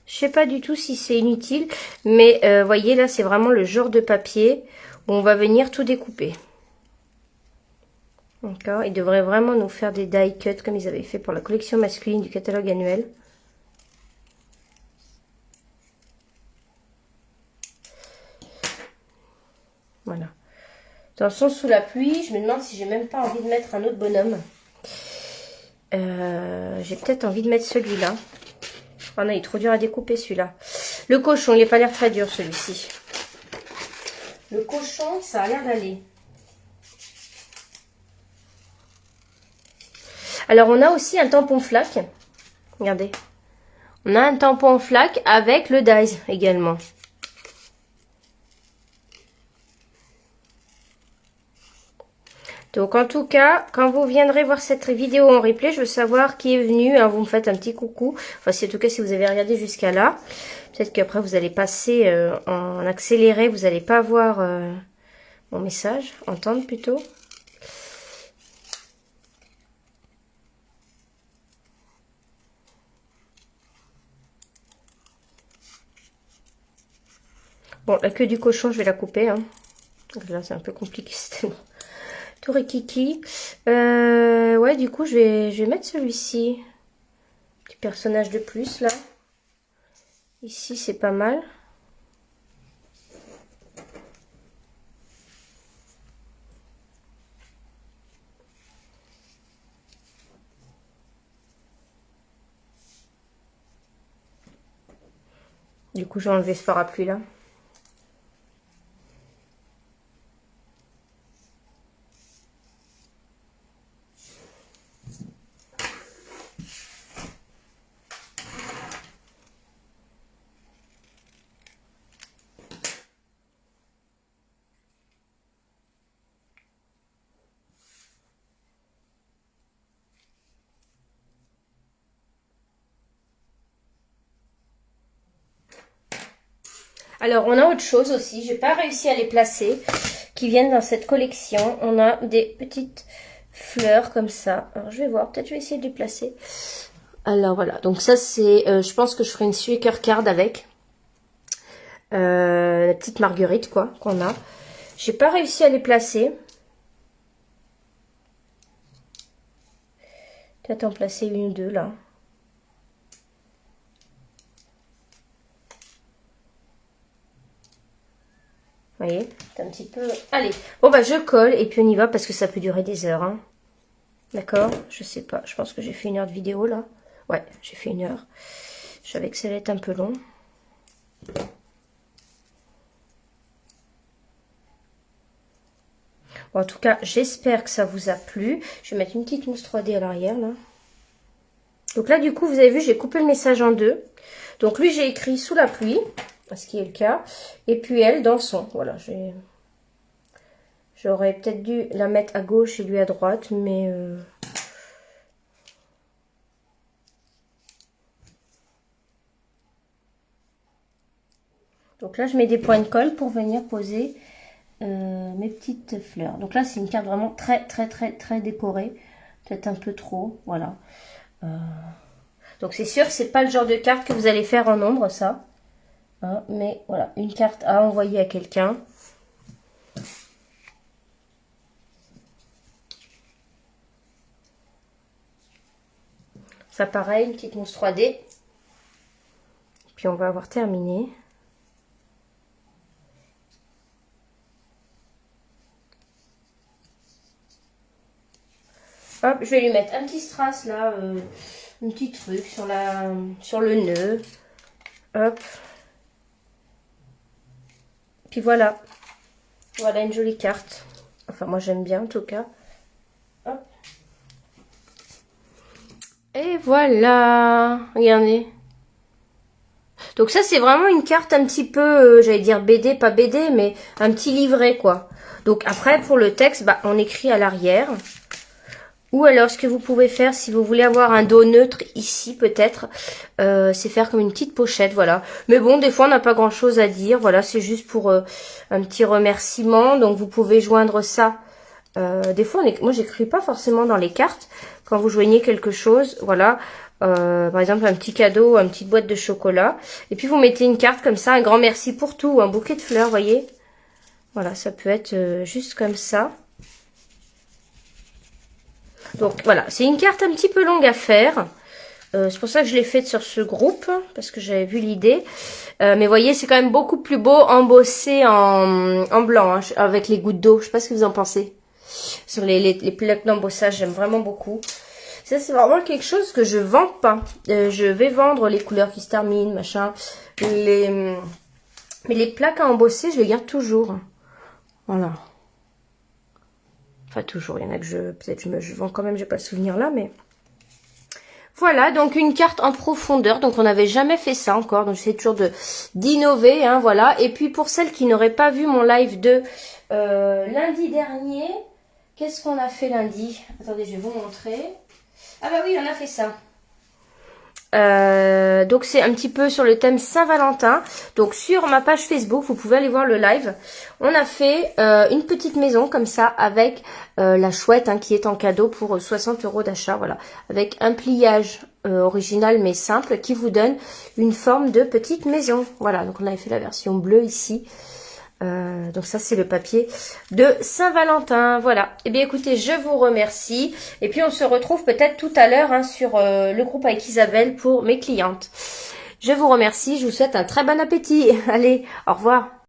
Speaker 1: Je sais pas du tout si c'est inutile, mais voyez là, c'est vraiment le genre de papier où on va venir tout découper. D'accord, ils devraient vraiment nous faire des die cuts comme ils avaient fait pour la collection masculine du catalogue annuel. Voilà. Dansons sous la pluie, je me demande si j'ai même pas envie de mettre un autre bonhomme. J'ai peut-être envie de mettre celui-là. Oh non, il est trop dur à découper celui-là. Le cochon, il n'a pas l'air très dur celui-ci. Le cochon, ça a l'air d'aller. Alors, on a aussi un tampon flaque. Regardez. On a un tampon flaque avec le dies également. Donc, en tout cas, quand vous viendrez voir cette vidéo en replay, je veux savoir qui est venu. Hein, vous me faites un petit coucou. Enfin, en tout cas, si vous avez regardé jusqu'à là. Peut-être qu'après, vous allez passer en accéléré. Vous n'allez pas voir mon message. Entendre plutôt. Bon, la queue du cochon, je vais la couper. Hein. Donc là, c'est un peu compliqué. Tout rikiki. Ouais, du coup, je vais mettre celui-ci. Petit personnage de plus, là. Ici, c'est pas mal. Du coup, j'ai enlevé ce parapluie-là. Alors, on a autre chose aussi. J'ai pas réussi à les placer. Qui viennent dans cette collection. On a des petites fleurs comme ça. Alors, je vais voir. Peut-être je vais essayer de les placer. Alors, voilà. Donc, ça, c'est... je pense que je ferai une shaker card avec. La petite marguerite, quoi, qu'on a. J'ai pas réussi à les placer. Peut-être en placer une ou deux, là. Vous voyez, c'est un petit peu... Allez, bon bah je colle et puis on y va parce que ça peut durer des heures. Hein. D'accord? Je sais pas, je pense que j'ai fait 1 heure de vidéo là. Ouais, j'ai fait 1 heure. Je savais que ça allait être un peu long. Bon, en tout cas, j'espère que ça vous a plu. Je vais mettre une petite mousse 3D à l'arrière là. Donc là, du coup, vous avez vu, j'ai coupé le message en deux. Donc lui, j'ai écrit sous la pluie, ce qui est le cas. Et puis elle, dans son. Voilà, j'aurais peut-être dû la mettre à gauche et lui à droite, mais... Donc là, je mets des points de colle pour venir poser mes petites fleurs. Donc là, c'est une carte vraiment très, très, très, très décorée. Peut-être un peu trop, voilà. Donc c'est sûr, c'est pas le genre de carte que vous allez faire en ombre, ça. Hein, mais voilà, une carte à envoyer à quelqu'un. Ça pareil, une petite mousse 3D. Puis on va avoir terminé. Hop, je vais lui mettre un petit strass là, un petit truc sur le nœud. Hop. Puis voilà. Voilà une jolie carte. Enfin, moi j'aime bien en tout cas. Hop. Et voilà. Regardez. Donc ça, c'est vraiment une carte un petit peu, j'allais dire BD, pas BD, mais un petit livret, quoi. Donc après, pour le texte, bah, on écrit à l'arrière. Ou alors, ce que vous pouvez faire, si vous voulez avoir un dos neutre ici, peut-être, c'est faire comme une petite pochette, voilà. Mais bon, des fois, on n'a pas grand-chose à dire. Voilà, c'est juste pour un petit remerciement. Donc, vous pouvez joindre ça. Des fois, moi, j'écris pas forcément dans les cartes. Quand vous joignez quelque chose, voilà. Par exemple, un petit cadeau, une petite boîte de chocolat. Et puis, vous mettez une carte comme ça, un grand merci pour tout, ou un bouquet de fleurs, voyez. Voilà, ça peut être juste comme ça. Donc voilà, c'est une carte un petit peu longue à faire. C'est pour ça que je l'ai faite sur ce groupe, parce que j'avais vu l'idée. Mais voyez, c'est quand même beaucoup plus beau, embossé en blanc, hein, avec les gouttes d'eau. Je sais pas ce que vous en pensez. Sur les plaques d'embossage, j'aime vraiment beaucoup. Ça, c'est vraiment quelque chose que je vends pas. Je vais vendre les couleurs qui se terminent, machin. Mais les plaques à embosser, je les garde toujours. Voilà. Enfin, toujours, il y en a que peut-être je vends quand même, j'ai pas le souvenir là, mais... Voilà, donc une carte en profondeur, donc on n'avait jamais fait ça encore, donc j'essaie toujours d'innover, hein, voilà. Et puis pour celles qui n'auraient pas vu mon live de lundi dernier, qu'est-ce qu'on a fait lundi? Attendez, je vais vous montrer. Ah bah oui, on a fait ça. Donc c'est un petit peu sur le thème Saint-Valentin. Donc sur ma page Facebook, vous pouvez aller voir le live. On a fait une petite maison comme ça avec la chouette, hein, qui est en cadeau pour 60 € d'achat. Voilà, avec un pliage original mais simple qui vous donne une forme de petite maison. Voilà, donc on avait fait la version bleue ici. Donc ça c'est le papier de Saint-Valentin. Voilà, et bien écoutez, je vous remercie et puis on se retrouve peut-être tout à l'heure, hein, sur le groupe avec Isabelle pour mes clientes. Je vous remercie, je vous souhaite un très bon appétit. Allez, au revoir.